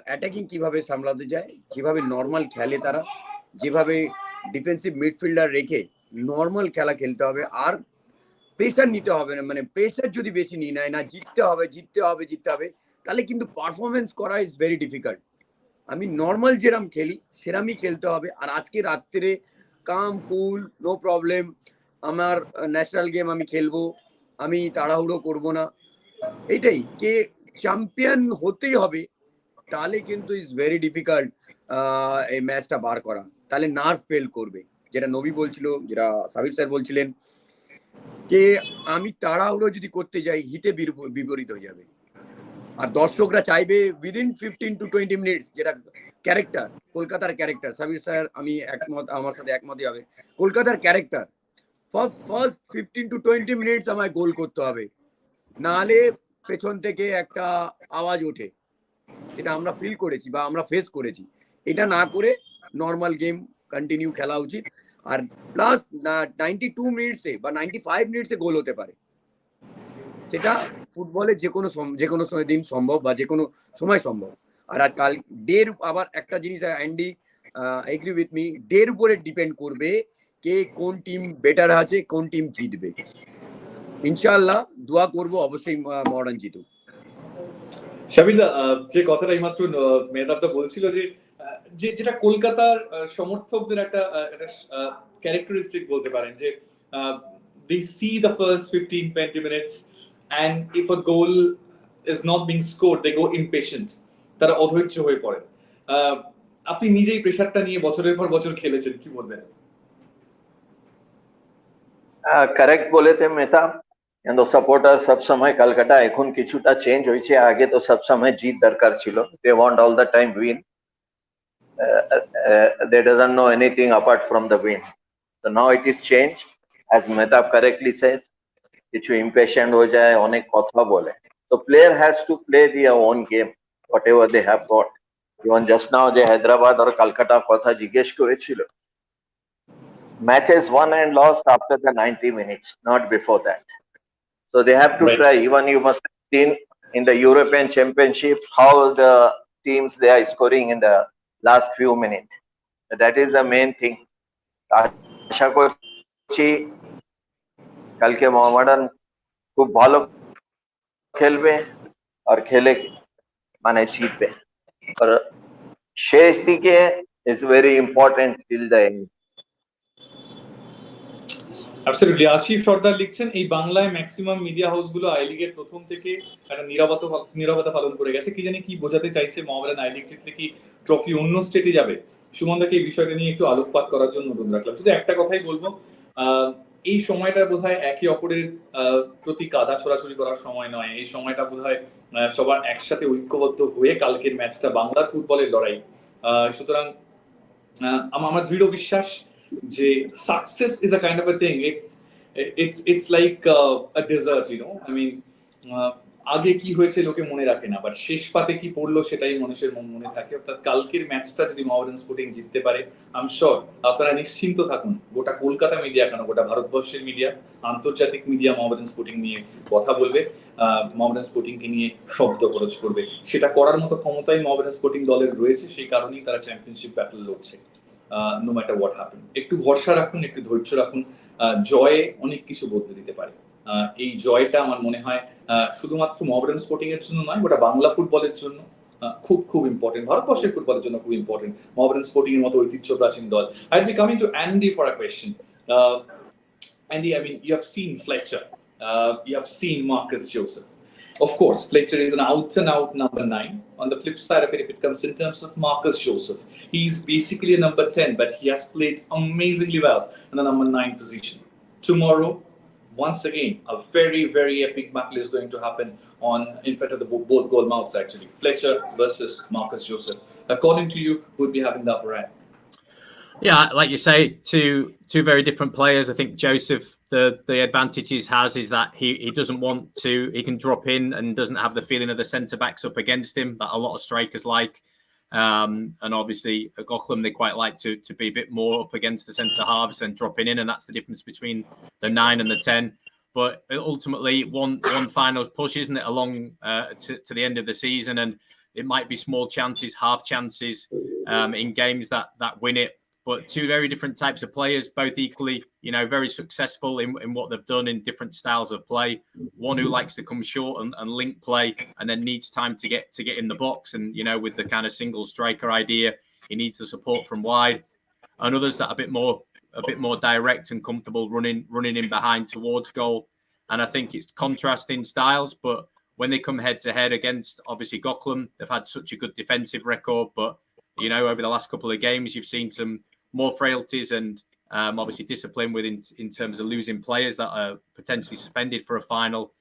অ্যাটাকিং কিভাবে সামলাতে যায়, যেভাবে নর্মাল খেলে তারা, যেভাবে ডিফেন্সিভ মিডফিল্ডার রেখে নর্মাল খেলা খেলতে হবে। আর প্রেসার নিতে হবে না, মানে প্রেসার যদি বেশি নিয়ে নেয় না, জিততে হবে জিততে হবে জিততে হবে, তাহলে কিন্তু পারফরমেন্স করা ইজ ভেরি ডিফিকাল্ট। আমি নর্মাল যেরাম খেলি সেরামই খেলতে হবে। আর আজকে রাত্রে কাম কুল নো প্রবলেম, আমার ন্যাশনাল গেম আমি খেলবো, আমি তাড়াহুড়ো করব না। এইটাই কে চ্যাম্পিয়ন হতেই হবে, তাহলে কিন্তু ইজ ভেরি ডিফিকাল্ট এই ম্যাচটা বার করা, তাহলে নার্ভ ফেল করবে। যেটা নবী বলছিল, যেটা সাবির স্যার বলছিলেন, যে আমি তাড়াহুড়ো যদি করতে যাই হিতে বিপরীত হয়ে যাবে। আর দর্শকরা চাইবে উইদিন 15 to 20 মিনিটস, যেটা ক্যারেক্টার, কলকাতার ক্যারেক্টার, সাবির স্যার আমি একমত, আমার সাথে একমতই হবে, কলকাতার ক্যারেক্টার ফার্স্ট 15 to 20 মিনিটস আমায় গোল করতে হবে, নাহলে পেছন থেকে একটা আওয়াজ ওঠে, এটা আমরা ফিল করেছি বা আমরা ফেস করেছি। এটা না করে নর্মাল গেম কন্টিনিউ খেলা উচিত। আর প্লাস 92 মিনিটসে বা 95 মিনিটসে গোল হতে পারে, সেটা ফুটবলে যে কোনো দিন সম্ভব বা যে কোনো সময় সম্ভব। আর আজকাল ডের, আবার একটা জিনিস অ্যান্ডি এগ্রি উইথ মি, ডের উপরে ডিপেন্ড করবে কে কোন টিম বেটার আছে, কোন টিম জিতবে। ইনশাআল্লাহ দোয়া করবো অবশ্যই মডার্ন জিতুক। শাবিদা, যে কথাটা এইমাত্র মেহতাবদা বলছিল, যে যেটা কলকাতার সমর্থকদের একটা ক্যারেক্টারিস্টিক বলতে পারেন, যে they see the first 15-20 minutes and if a goal is not being scored they go impatient, তারা অধৈর্য হয়ে পড়ে। আপনি নিজেই প্রেসারটা নিয়ে বছরের পর বছর খেলেছেন, কি বলবেন? কারেক্ট বলেতে মেহতাব, কিন্তু সাপোর্টার সব সময় কলকাতা এখন কিছুটা চেঞ্জ হয়েছে, আগে তো সব সময় জিত দরকার ছিল, they want all the time win, they doesn't know anything apart from the win. So now it is changed, as Mehtab correctly said, কিছু impatient হয়ে যায়, অনেক কথা বলে। So player has to play their own game, whatever they have got. Even just now যে হায়দ্রাবাদ আর কলকাতা কথা জিজ্ঞেস করেছিল, matches won and lost after the 90 minutes, not before that. So they have to try. Even you must have seen in the European Championship how the teams they are scoring in the last few minutes. That is the main thing. আশা করছি কালকে মোহামেডান খুব ভালো খেলবে আর খেলে মানে জিতবে। আর শেষ দিকে is very important till the end. Absolutely. Ashif Sardar লিখছেন, এই বাংলায় ম্যাক্সিমাম মিডিয়া হাউসগুলো আই লিগের প্রথম থেকে একটা নীরবতা পালন করে গেছে, কি জানি কি বোঝাতে চাইছে, মোহামেডান আই লিগ জিতলে কি ট্রফি অন্য স্টেটে যাবে? সুমনদাকে এই বিষয়টা নিয়ে একটু আলোকপাত করার জন্য অনুরোধ রাখলাম। শুধু একটা কথাই বলবো, এই সময়টা বোধহয় একে অপরের প্রতি কাদা ছোড়াছুড়ি করার সময় নয়, এই সময়টা বোধহয় সবার একসাথে ঐক্যবদ্ধ হয়ে কালকের ম্যাচটা বাংলার ফুটবলের লড়াই। সুতরাং আমার দৃঢ় বিশ্বাস যে success is a kind of a thing, it's like a desert, you know. I mean, আগে কি হয়েছে লোকে মনে রাখে না, বাট শেষ পাতে কি পড়লো সেটাই মানুষের মনে থাকে। অর্থাৎ কালকের ম্যাচটা যদি মোহামেডান স্পোর্টিং জিততে পারে, আই এম শিওর আপনারা নিশ্চিন্ত থাকুন, গোটা কলকাতা মিডিয়া কেন, গোটা ভারতবর্ষের মিডিয়া, আন্তর্জাতিক মিডিয়া মোহামেডান স্পোর্টিং নিয়ে কথা বলবে, মোহামেডান স্পোর্টিংকে নিয়ে শব্দ খরচ করবে। সেটা করার মতো ক্ষমতাই মোহামেডান স্পোর্টিং দলের রয়েছে, সেই কারণেই তারা চ্যাম্পিয়নশিপ ব্যাটল লড়ছে। নো ম্যাটার হোয়াট হ্যাপেন, একটু ভরসা রাখুন, একটু ধৈর্য রাখুন, জয়ে অনেক কিছু বদলে দিতে পারে। এই জয়টা আমার মনে হয় শুধুমাত্র মোহামেডান স্পোর্টিং এর জন্য নয়, গোটা বাংলা ফুটবলের জন্য খুব খুব ইম্পর্টেন্ট, ভারতবর্ষের ফুটবলের জন্য খুব ইম্পর্টেন্ট। মোহামেডান স্পোর্টিং এর মতো ঐতিহ্য প্রাচীন দল। I'll be coming to Andy for a question. Andy, I mean, you have seen Fletcher, you have seen Marcus Joseph. Of course, Fletcher is an out-and-out number 9. On the flip side of it, if it comes in terms of Marcus Joseph, he's basically a number 10, but he has played amazingly well in the number 9 position. Tomorrow, once again, a very, very epic battle is going to happen in front of the both goal mouths, actually. Fletcher versus Marcus Joseph. According to you, who would be having the upper hand? Yeah, like you say, two very different players. I think Joseph, the advantage he has is that he doesn't want to, he can drop in and doesn't have the feeling of the centre backs up against him that a lot of strikers like. And obviously at 𝐒𝐚𝐰 they quite like to be a bit more up against the centre halves and dropping in, and that's the difference between the 9 and the 10. But ultimately one final push, isn't it, along to the end of the season, and it might be small chances, half chances in games that win it. But two very different types of players, both equally, you know, very successful in what they've done in different styles of play. One who likes to come short and link play, and then needs time to get in the box. And you know, with the kind of single striker idea, he needs the support from wide. And others that are a bit more direct and comfortable running in behind towards goal. And I think it's contrasting styles, but when they come head to head against obviously 𝐒𝐚𝐰, they've had such a good defensive record, but you know, over the last couple of games, you've seen some more frailties and obviously discipline in terms of losing players that are potentially suspended for a final.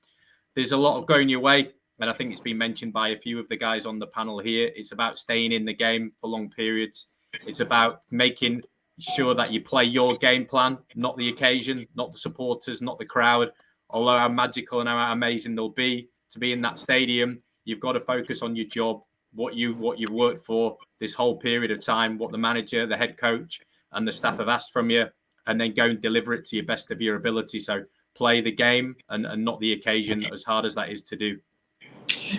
There's a lot of going your way, and I think it's been mentioned by a few of the guys on the panel here. It's about staying in the game for long periods. It's about making sure that you play your game plan, not the occasion, not the supporters, not the crowd. Although how magical and how amazing they'll be to be in that stadium, you've got to focus on your job, what you've worked for this whole period of time, what the manager, the head coach and the staff have asked from you, and then go and deliver it to your best of your ability. So play the game and not the occasion, as hard as that is to do.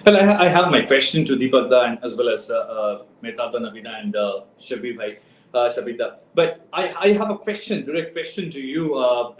Well, I have my question to Deepak Da and as well as Mehtab Da, Navina and Shabir bhai, Shabir Da. But I have a direct question to you,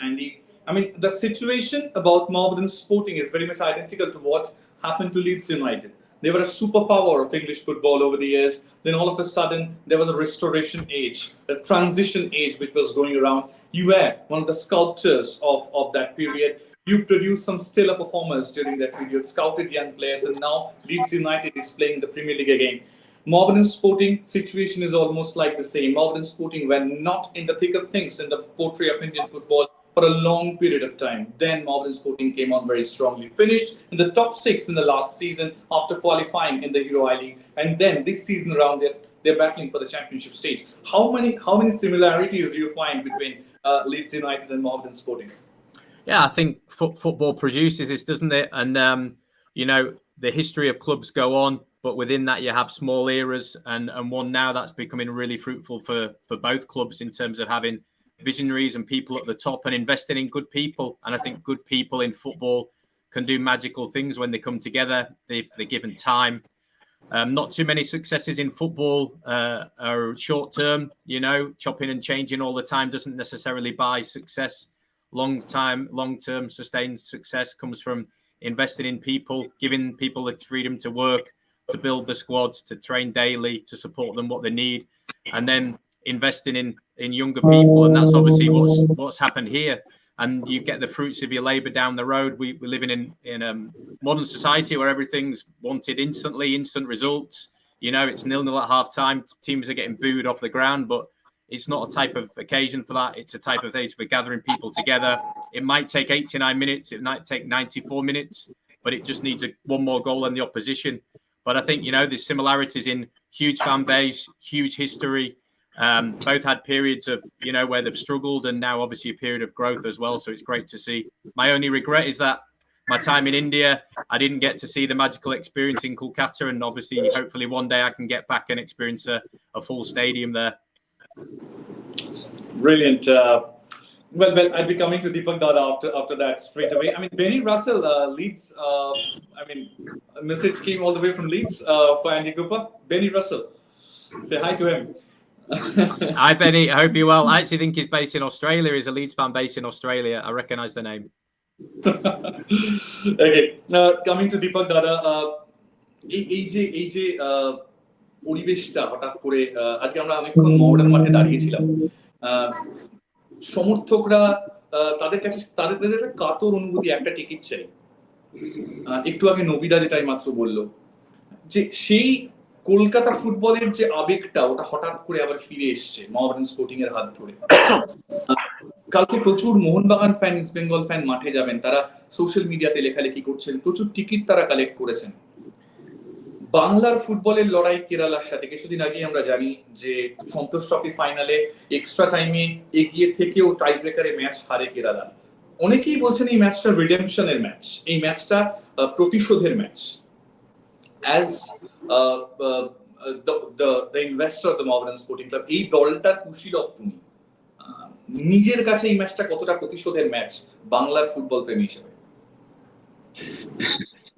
Andy. I mean, the situation about Mohammedan Sporting is very much identical to what happened to Leeds United. They were a superpower of English football over the years. Then all of a sudden, there was a restoration age, a transition age which was going around. You were one of the sculptors of that period. You produced some stellar performers during that period, scouted young players, and now Leeds United is playing the Premier League again. Mohammedan Sporting situation is almost like the same. Mohammedan Sporting were not in the thick of things in the forte of Indian football for a long period of time. Then Mohammedan Sporting came on very strongly, finished in the top 6 in the last season after qualifying in the Euro I-League, and then this season around they're battling for the championship stage. How many similarities do you find between Leeds United and Mohammedan Sporting? Yeah, I think football produces this, doesn't it? And you know, the history of clubs go on, but within that you have small eras, and one now that's becoming really fruitful for both clubs in terms of having visionaries and people at the top and investing in good people. And I think good people in football can do magical things when they come together, if they're given time. Not too many successes in football are short term, you know, chopping and changing all the time doesn't necessarily buy success. Long term sustained success comes from investing in people, giving people the freedom to work, to build the squads, to train daily, to support them what they need, and then investing in younger people. And that's obviously what's happened here. And you get the fruits of your labor down the road. We're living in a modern society where everything's wanted instantly, instant results. You know, it's 0-0 at half time. Teams are getting booed off the ground, but it's not a type of occasion for that. It's a type of age for gathering people together. It might take 89 minutes. It might take 94 minutes, but it just needs one more goal than the opposition. But I think, you know, there's similarities in huge fan base, huge history, Both had periods of, you know, where they've struggled, and now obviously a period of growth as well. So it's great to see. My only regret is that my time in India, I didn't get to see the magical experience in Kolkata, and obviously, hopefully, one day I can get back and experience a full stadium there. Brilliant. Well, I'll be coming to Deepak Dada after that straight away. I mean, Benny Russell, Leeds. A message came all the way from Leeds for Andy Cooper. Benny Russell, say hi to him. Hi, Benny. I hope you're well. I actually think he's based in Australia. He's a Leeds fan based in Australia. I recognise the name. Okay, coming to Deepak Dada, এই যে পরিবেশটা হঠাৎ করে আজকে আমরা অনেকক্ষণ modern মাঠে দাঁড়িয়েছিলাম, সমর্থকরা তাদের কাছে তাদের একটা কাতর অনুভূতি, একটা টিকিট চাই। একটু আগে নবিদা যেটাই মাত্র বললো যে সেই কলকাতা ফুটবলের যে আবেগটা ওটা হঠাৎ করে আবার ফিরে এসছে মোহামেডান স্পোর্টিং এর হাত ধরে। কালকে প্রচুর Mohun Bagan fan, east Bengal fan মাঠে যাবেন, তারা সোশ্যাল মিডিয়াতে লেখালেখি করছেন, প্রচুর টিকিট তারা কালেক্ট করেছেন। বাংলার ফুটবলের লড়াই কেরালার সাথে কিছুদিন আগে আমরা জানি যে সন্তোষ ট্রফি ফাইনালে এক্সট্রা টাইমে এগিয়ে থেকেও টাই ব্রেকারে ম্যাচ হারে কেরালা। অনেকেই বলছেন এই ম্যাচটা রিডেম্পশনের ম্যাচ, এই ম্যাচটা প্রতিশোধের match. As the investor of the Mohammedan Sporting Club, এই দলটা কুশীলব তুমি, নিজের কাছে এই ম্যাচটা কতটা প্রতিশোধের ম্যাচ বাংলার ফুটবল প্রেমী হিসেবে?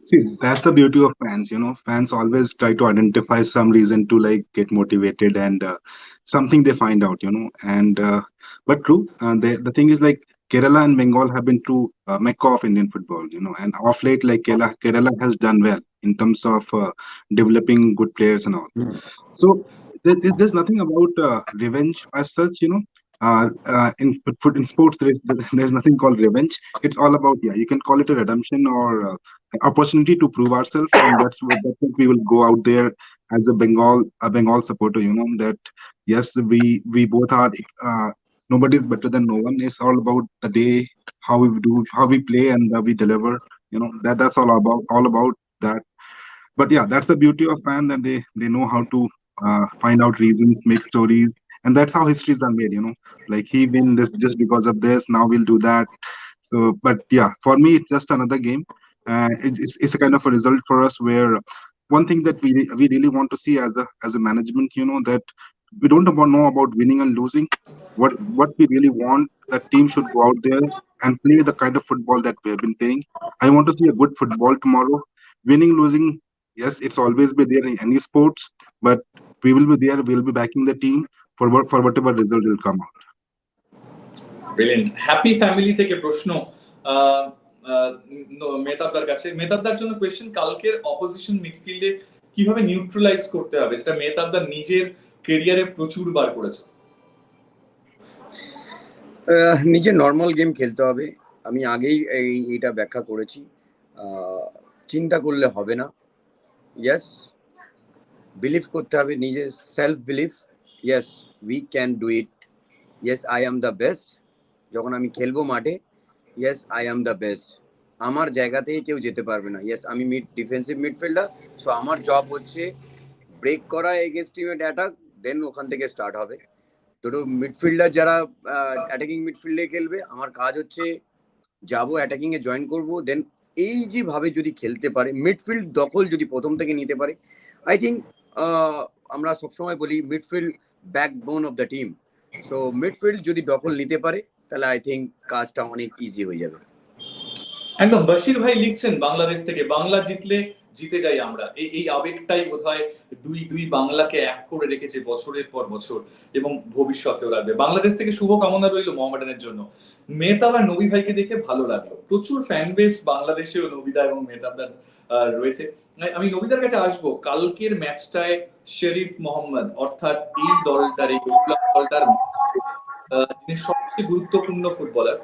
See, that's the beauty of fans, you know. Fans always try to identify some reason to like get motivated and something they find out, you know. And but true, the thing is like Kerala and Bengal have been true mecca of Indian football, you know. And off late, like Kerala has done well in terms of developing good players and all. So there's nothing about revenge as such, you know. In sports, there's nothing called revenge. It's all about, yeah, you can call it a redemption or opportunity to prove ourselves, and that's what we will go out there as a Bengal supporter, you know, that yes, we both are nobody's better than no one. It's all about the day, how we play and we deliver, you know. That's all about that. But yeah, that's the beauty of fan, that they know how to find out reasons, make stories. And that's how histories are made, you know. Like, he win this just because of this, now we'll do that. So, but yeah, for me, it's just another game. It's a kind of a result for us, where one thing that we really want to see as a management, you know, that we don't know about winning and losing. What we really want, that team should go out there and play the kind of football that we have been playing. I want to see a good football tomorrow. Winning, losing, yes, it's always be there in any sports, but we will be there, we'll be backing the team for whatever result will come out. Brilliant. Happy family থেকে প্রশ্ন মেহতাবদার কাছে। মেহতাবদার জন্য question, কালকের opposition মিডফিল্ডে কিভাবে neutralise করতে হবে, যেটা মেহতাবদার নিজের ক্যারিয়ারে প্রচুর বার করেছে। নিজে নর্মাল গেম খেলতে হবে, আমি আগেই এইটা ব্যাখ্যা করেছি। চিন্তা করলে হবে না, ইয়েস, বিলিভ করতে হবে, নিজে self believe, yes we can do it, yes I am the best. যখন আমি খেলবো মাঠে, yes I am the best, আমার জায়গা থেকে কেউ যেতে পারবে না। ইয়েস, আমি ডিফেন্সিভ মিডফিল্ডার, সো আমার জব হচ্ছে ব্রেক করা এগেনস্ট টিমের অ্যাটাক, দেন ওখান থেকে স্টার্ট হবে। দুটো মিডফিল্ডার যারা অ্যাটাকিং মিডফিল্ডে খেলবে, আমার কাজ হচ্ছে যাবো অ্যাটাকিংয়ে জয়েন করবো, দেন এই যেভাবে যদি খেলতে পারে, মিডফিল্ড দখল যদি প্রথম থেকে নিতে পারে, আই থিঙ্ক আমরা সবসময় বলি midfield backbone of the team. So midfield যদি দখল নিতে পারে, তাহলে আই থিঙ্ক কাজটা অনেক ইজি হয়ে যাবে। একদম। বশির ভাই লিখছেন বাংলাদেশ থেকে, বাংলা জিতলে জিতে যাই আমরা, এই আবেগটাই বোধহয় দুই বাংলাকে এক করে রেখেছে বছরের পর বছর, এবং ভবিষ্যতেও রাখবে। বাংলাদেশ থেকে শুভ কামনা রইল মোহামেডানের জন্য। মেহতাব আর নবী ভাইকে দেখে ভালো লাগলো, প্রচুর ফ্যান বেস বাংলাদেশেও নবিদা এবং মেহতাবদার রয়েছে। আমি নবিদার কাছে আসবো। কালকের ম্যাচটায় শরীফ মোহাম্মদ, অর্থাৎ এই দলটার, এই দলটার যিনি সবচেয়ে গুরুত্বপূর্ণ ফুটবলার,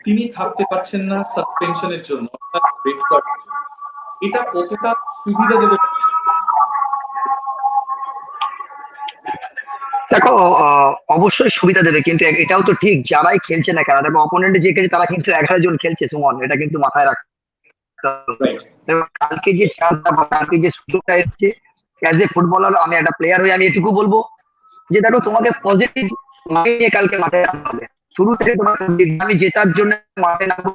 তিনি থাকতে পারছেন না সাসপেনশনের জন্য, অর্থাৎ রেড কার্ড। এটা কতটা সুবিধা দেবে? দেখো, অবশ্যই সুবিধা দেবে, কিন্তু এটাও তো ঠিক, যারাই খেলছে না কেন, দেখো অপোনেন্টে যে খেলছে তারা কিন্তু 11 জন খেলছে, সুমন, এটা কিন্তু মাথায় রাখতে হবে। কালকে যে চান্সটা বা কালকে যে সুযোগটা এসছে, অ্যাজ এ ফুটবলার, আমি একটা প্লেয়ার হয়ে আমি এটুকু বলবো, যে দেখো তোমাকে পজিটিভ মাইন্ড নিয়ে কালকে মাঠে নামতে হবে। শুরু থেকে তোমাকে আমি জেতার জন্য মাঠে নামবো,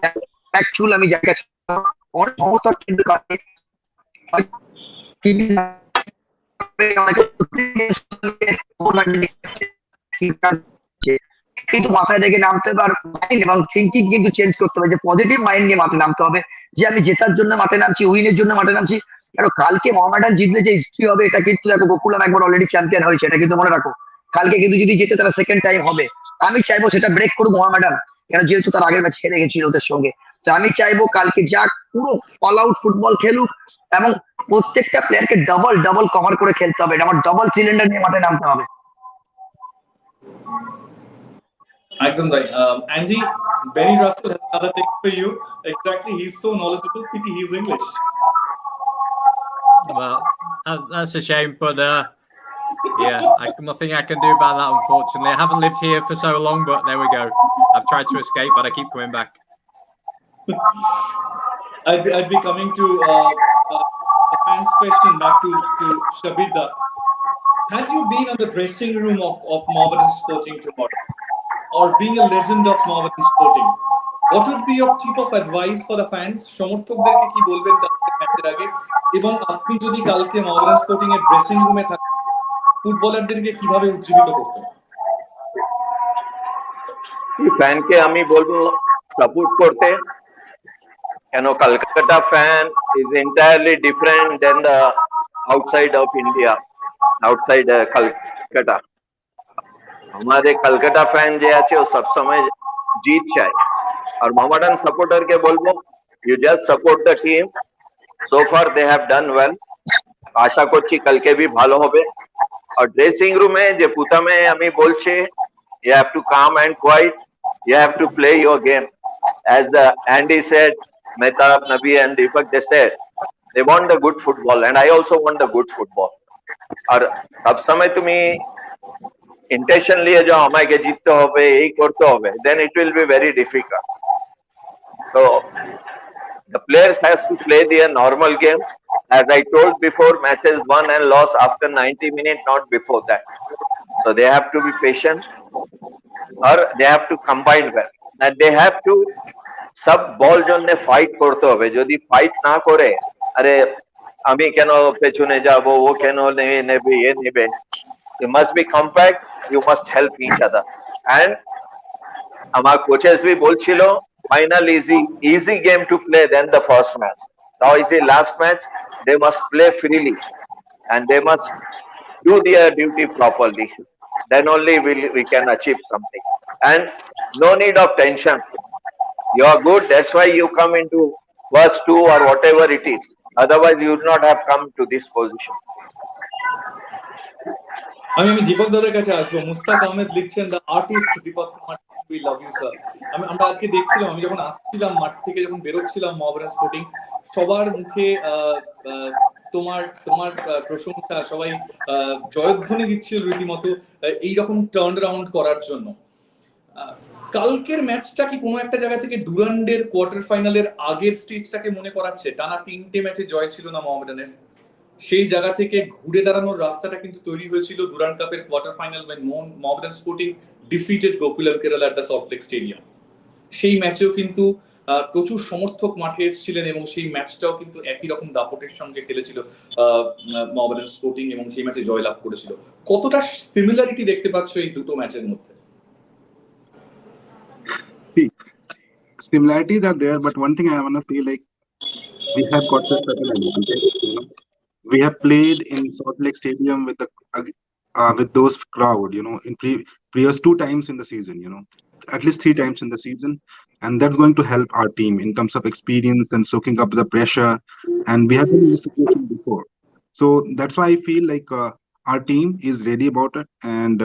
অ্যাকচুয়াল আমি জায়গা অনেক সমর্থক কিন্তু কালকে কিন্তু মাথায় রেখে নামতে হবে, আর মাইন্ড এবং থিঙ্কিং কিন্তু চেঞ্জ করতে হবে, যে পজিটিভ মাইন্ড নিয়ে মাঠে নামতে হবে, যে আমি জেতার জন্য মাঠে নামছি, উইনের জন্য মাঠে নামছি। কারণ কালকে মোহামেডান জিতলে যে হিস্ট্রি হবে, এটা কিন্তু দেখো গোকুলাম একবার অলরেডি চ্যাম্পিয়ন হয়েছে, এটা কিন্তু মনে রাখো। কালকে কিন্তু যদি জিতে তারা সেকেন্ড টাইম হবে। আমি চাইবো সেটা ব্রেক করুক মোহামেডান, কেন যেহেতু তার আগের ম্যাচ হেরে গেছিল ওদের সঙ্গে। তো আমি চাইবো কালকে যাক, পুরো অল আউট ফুটবল খেলুক, এবং প্রত্যেকটা প্লেয়ারকে ডাবল ডাবল কভার করে খেলতে হবে, আমার ডাবল সিলিন্ডার নিয়ে মাঠে নামতে হবে। একদম তাই। Andy, Benny Russell has another text for you. Exactly, he's so knowledgeable. Pity he's English. Well, that's a shame, but yeah, nothing I can do about that, unfortunately. I haven't lived here for so long, but there we go. I've tried to escape, but I keep coming back. I'd be coming to a fan's question back to Shabida. Had you been in the dressing room of Mohammedan Sporting tomorrow, or being a legend of Mohammedan Sporting, what would be your tip of advice for the fans? সমর্থকদেরকে কি বলবেন কালকে ম্যাচের আগে, এবং আপনি যদি কালকে Mohammedan Sporting এর ড্রেসিং রুমে থাকেন, ফুটবলারদেরকে কিভাবে উজ্জীবিত করতেন? ফ্যানকে আমি বলবো সাপোর্ট করতে, কেন Kolkata fan is entirely different than the outside of India, outside Kolkata. हमारे कलकत्ता फैन जो আছে वो सब समय जीत चाहे, और मोहम्मदन सपोर्टर के बोलबो you just support the team, so far they have done well, आशा করছি কালকে भी ভালো হবে। और ड्रेसिंग रूमे যে পুতামে আমি বলছি, you have to calm and quiet, you have to play your game, as the Andy said, Mehtab, Nabi and Deepak, they said they want the good football, and I also want the good football। और सब समय তুমি intention लिए जो আমাকে জিততে হবে, এই করতে হবে, then it will be very difficult। So the players has to play their normal game, as I told before, matches won and lost after 90 minutes, not before that। So they have to be patient, or they have to combine well, and they have to सब বল জন্য fight করতে হবে। যদি fight না করে, আরে আমি কেন পেছনে যাব, ও কেন নেবে, এ নেবে, you must be compact, you must help each other। and আমার কোচেস भी বলছিল final easy game to play than the first match, now is the last match, they must play freely and they must do their duty properly, then only we can achieve something, and no need of tension, you are good, that's why you come into first two or whatever it is, otherwise you would not have come to this position। আমি দীপক দাদার কাছে আসবো। মুস্তাক আহমেদ লিখছেন, the artist Deepak Kumar, we love you sir. আমরা আজকে দেখছিলাম, আমি যখন আসছিলাম মাঠ থেকে, যখন বেরোচ্ছিলাম মোহামেডান স্পোর্টিং, সবার মুখে তোমার প্রশংসা, সবাই জয়ধ্বনি দিচ্ছিল রীতিমতো এইরকম টার্ন অ্যারাউন্ড করার জন্য। কালকের ম্যাচটা কি কোনো একটা জায়গা থেকে ডুরান্ডের কোয়ার্টার ফাইনালের আগের স্টেজটাকে মনে করাচ্ছে? টানা 3টে ম্যাচে জয় ছিল না মোহামেডানের, সেই জায়গা থেকে ঘুরে দাঁড়ানোর রাস্তাটা কিন্তু তৈরি হয়েছিল ডুরান্ড কাপের quarter final, when Mohammedan Sporting defeated Gokulam Kerala at the Salt Lake Stadium। সেই ম্যাচেও কিন্তু প্রচুর সমর্থক মাঠে এসেছিলেন, এবং সেই ম্যাচটাও কিন্তু একই রকম দাপটের সঙ্গে খেলেছিল Mohammedan Sporting, এবং সেই ম্যাচে জয়লাভ করেছিল। কতটা সিমিলারিটি দেখতে পাচ্ছ এই দুটো ম্যাচের মধ্যে? See, similarities are there, but one thing I want to say, like, we have got this certain advantage, you know. We have played in Salt Lake Stadium with those crowd, you know, in previous 2 times in the season, you know, at least 3 times in the season, and that's going to help our team in terms of experience and soaking up the pressure, and we have been in this situation before, so that's why I feel like our team is ready about it, and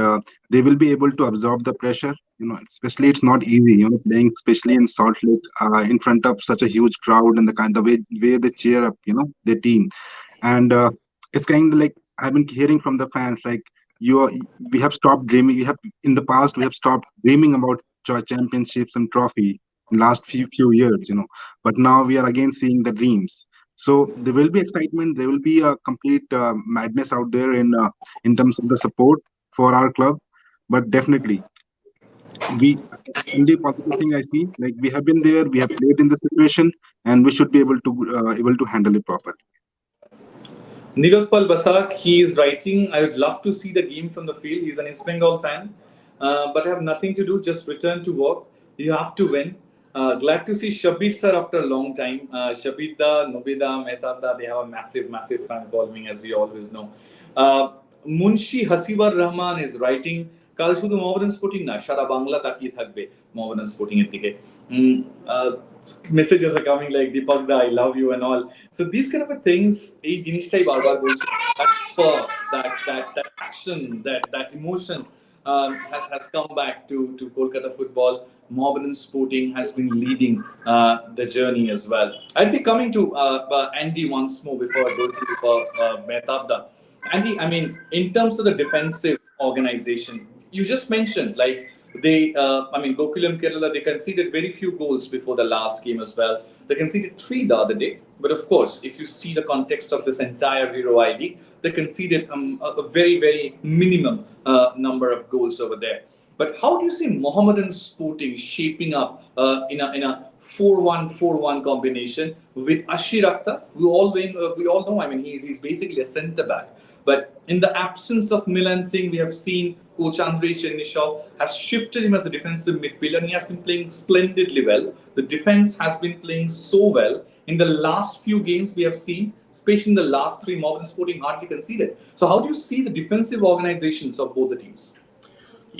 they will be able to absorb the pressure, you know, especially it's not easy, you know, playing especially in Salt Lake in front of such a huge crowd, and the kind of way they cheer up, you know, their team. And it's kind of like I've been hearing from the fans, like, we have stopped dreaming. In the past we have stopped dreaming about championships and trophy in last few years, you know, but now we are again seeing the dreams. So there will be excitement, there will be a complete madness out there in terms of the support for our club. But definitely, we only positive thing I see, like we have been there, we have played in the situation, and we should be able to handle it properly. Nilotpal Basak, he is writing, I would love to see the game from the field. He's an East Bengal fan, but I have nothing to do, just return to work. You have to win. Glad to see Shabir sir after a long time. Shabir da, Nobida, Mehtab da, they have a massive fan following, as we always know. Munshi Hasibar Rahman is writing, কাল শুধু Mohammedan sporting না, সারা বাংলা তাকিয়ে থাকবে Mohammedan Sporting এর দিকে। Messages are coming like Deepak da, I love you and all. So these kind of things, এই জিনিসটাই বারবার বলছি, that action, that emotion has come back to Kolkata football. Mohammedan Sporting has been leading the journey as well. I'll be coming to Andy once more before I go to Mehtab da. Andy, I mean, in terms of the defensive organization, you just mentioned, like, they, Gokulam Kerala, they conceded very few goals before the last game as well. They conceded 3 the other day. But of course, if you see the context of this entire Hero I League, they conceded a very minimum number of goals over there. But how do you see Mohammedan Sporting shaping up in a 4-1-4-1 combination with Ashir Akhtar? We all know, I mean, he's basically a centre back. But in the absence of Milan Singh, we have seen Coach Andrei Chernyshov has shifted him as a defensive midfielder, and he has been playing splendidly well. The defense has been playing so well. In the last few games we have seen, especially in the last 3, Mohammedan Sporting hardly conceded. So how do you see the defensive organizations of both the teams?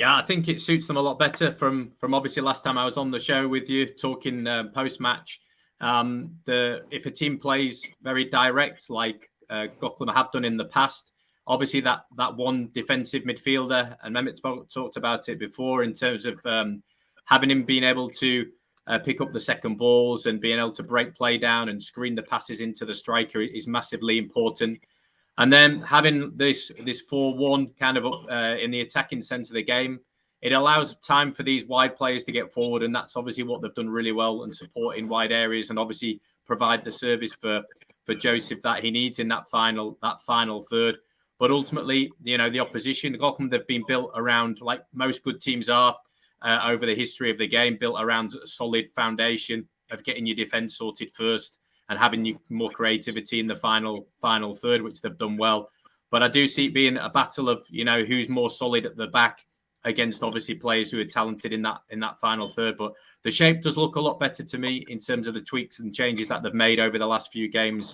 Yeah, I think it suits them a lot better from obviously last time I was on the show with you talking post-match. If a team plays very direct, like Goklam have done in the past, obviously that one defensive midfielder, and Mehmet talked about it before in terms of having him being able to pick up the second balls and being able to break play down and screen the passes into the striker is massively important. And then having this 4-1 kind of in the attacking sense of the game, it allows time for these wide players to get forward, and that's obviously what they've done really well, and support in wide areas, and obviously provide the service for Joseph that he needs in that final third. But ultimately, the opposition, the Goklam, they've been built around, like most good teams are over the history of the game, built around a solid foundation of getting your defence sorted first and having more creativity in the final third, which they've done well. But I do see it being a battle of, who's more solid at the back against obviously players who are talented in that final third. But the shape does look a lot better to me in terms of the tweaks and changes that they've made over the last few games.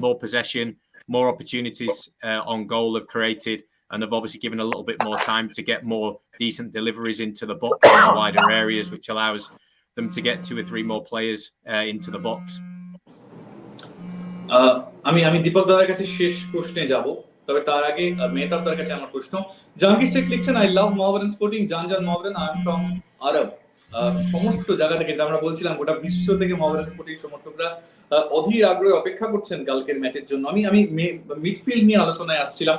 More possession, more opportunities on goal have created, and they've obviously given a little bit more time to get more decent deliveries into the box in the wider areas, which allows them to get 2 or 3 more players into the box. আমি দীপক দাদার কাছে শেষ প্রশ্নে যাব, তবে তার আগে মেহতাব দাদার কাছে আমার প্রশ্ন। জাহাঙ্গীর শেখ লিখছেন, আই লাভ মোহামেডান স্পোর্টিং, জান মোহামেডান, আই এম ফ্রম আরব। সমস্ত জায়গা থেকে, আমরা বলছিলাম গোটা বিশ্ব থেকে মোহামেডান স্পোর্টিং সমর্থকরা অধীর আগ্রহে অপেক্ষা করছেন কালকের ম্যাচের জন্য। আমি মিডফিল্ড নিয়ে আলোচনায় আসছিলাম।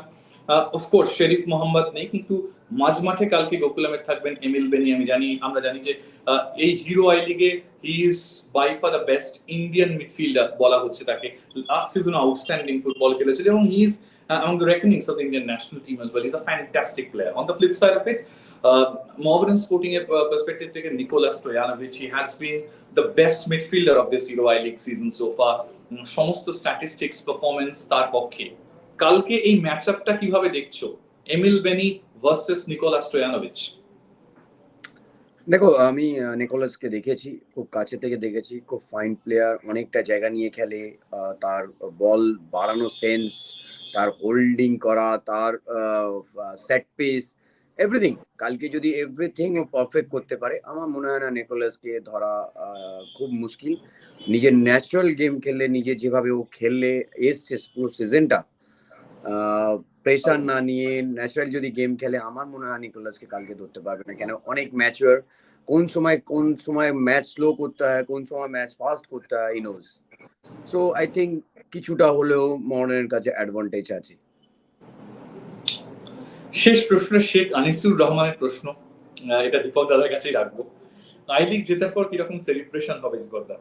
অফকোর্স শেরিফ মোহাম্মদ নেই, কিন্তু মাঝমাঠে কালকে গোকুলামের থাকবেন এমিল বেনি। আমরা জানি যে এই হিরো আই লিগে he is by far the best Indian midfielder বলা হচ্ছে তাকে। লাস্ট সিজন আউটস্ট্যান্ডিং ফুটবল খেলেছিল এবং he is among the reckonings of the Indian national team as well. He's a fantastic player. On the flip side of it, Mohammedan Sporting perspective থেকে Nikola Stojanovic, he has been the best midfielder of this Hero I League season so far. সমস্ত statistics performance তার পক্ষে। কালকে এই ম্যাচআপটা কিভাবে দেখছো, Emil বেনি versus Nikola স্টোয়ানোভিচ? দেখো, আমি নিকোলাসকে দেখেছি, খুব কাছে থেকে দেখেছি, খুব ফাইন প্লেয়ার, অনেকটা জায়গা নিয়ে খেলে, তার বল বাড়ানো সেন্স, তার হোল্ডিং করা, তার সেট পিস, এভরিথিং। কালকে যদি এভরিথিং ও পারফেক্ট করতে পারে, আমার মনে হয় না নিকোলাসকে ধরা খুব মুশকিল। নিজের ন্যাচারাল গেম খেললে, নিজে যেভাবে ও খেললে এসছে পুরো সিজনটা, প্রেশার না নিয়ে ন্যাচারাল যদি গেম খেলে, আমার মনে হয় নিকোলাসকে কালকে ধরতে পারবে না। কেন, অনেক ম্যাচুয়ার, কোন সময় ম্যাচ স্লো করতে হয়, কোন সময় ম্যাচ ফাস্ট করতে হয়, ই নোজ। সো আই থিঙ্ক কিছুটা হলেও মোহামেডানের কাছে অ্যাডভান্টেজ আছে। শেষ প্রশ্ন শেখ আনিসুর রহমানের প্রশ্ন, এটা দীপক দাদার কাছেই রাখবো। আই লিগ জেতার পর কিরকম সেলিব্রেশন হবে দীপক দা?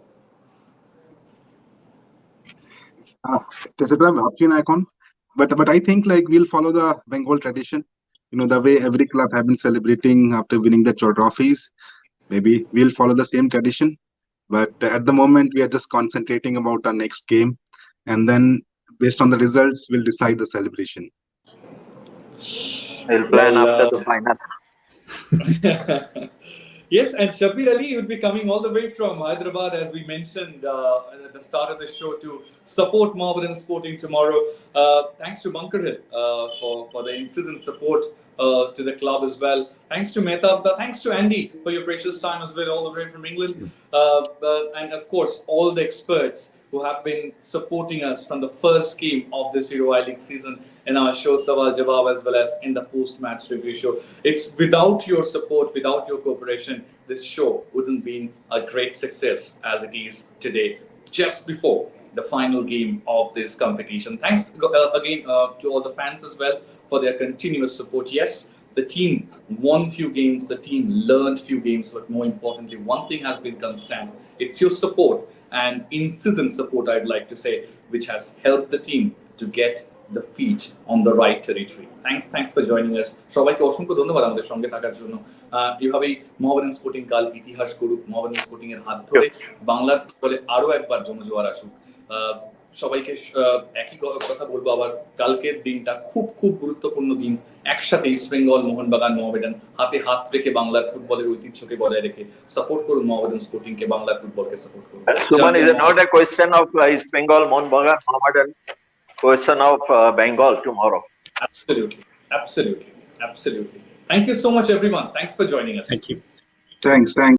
ভাবছি না এখন, but I think like we'll follow the Bengal tradition. the way every club have been celebrating after winning the trophies. Maybe we'll follow the same tradition. But at the moment, we are just concentrating about our next game, and then based on the results, we'll decide the celebration. We'll plan Well, after the final. Yes, and Shabbir Ali would be coming all the way from Hyderabad, as we mentioned at the start of the show, to support Mohammedan Sporting tomorrow. Thanks to Bunker Hill for the in-season support to the club as well. Thanks to Mehtab, thanks to Andy for your precious time as well, all the way from England. And of course, all the experts who have been supporting us from the first game of this Hero I-League season in our show Sawal Jawab, as well as in the post-match review show. It's without your support, without your cooperation, this show wouldn't be a great success as it is today, just before the final game of this competition. Thanks again to all the fans as well for their continuous support. Yes, the team won few games, the team learned few games, but more importantly, one thing has been constant. It's your support and in-season support, I'd like to say, which has helped the team to get the feet on the right territory. Thanks for joining us. সবাইকে অসংখ্য ধন্যবাদ আমাদের সঙ্গে থাকার জন্য। এভাবেই Mohammedan sporting কাল ইতিহাস করুক, মোহামেডান স্পোর্টিং এর হাত ধরে বাংলার ফুটবলে আরো একবার জনজোয়ার আসুক। সবাইকে একই কথা বলবো আবার, কালকের দিনটা খুব খুব গুরুত্বপূর্ণ দিন। একসাথে ইস্ট বেঙ্গল, মোহনবাগান, মোহামেডান হাতে হাত রেখে বাংলার ফুটবলের ঐতিহ্যকে বজায় রেখে সাপোর্ট করুন মোহামেডান স্পোর্টিং কে, বাংলার ফুটবলকে সাপোর্ট করুন। Suman, is not a question of East Bengal, Mohanbagan, Mohammedan. Question of Bengal tomorrow. Absolutely. Thank you so much, everyone. Thanks for joining us. Thank you. Thanks.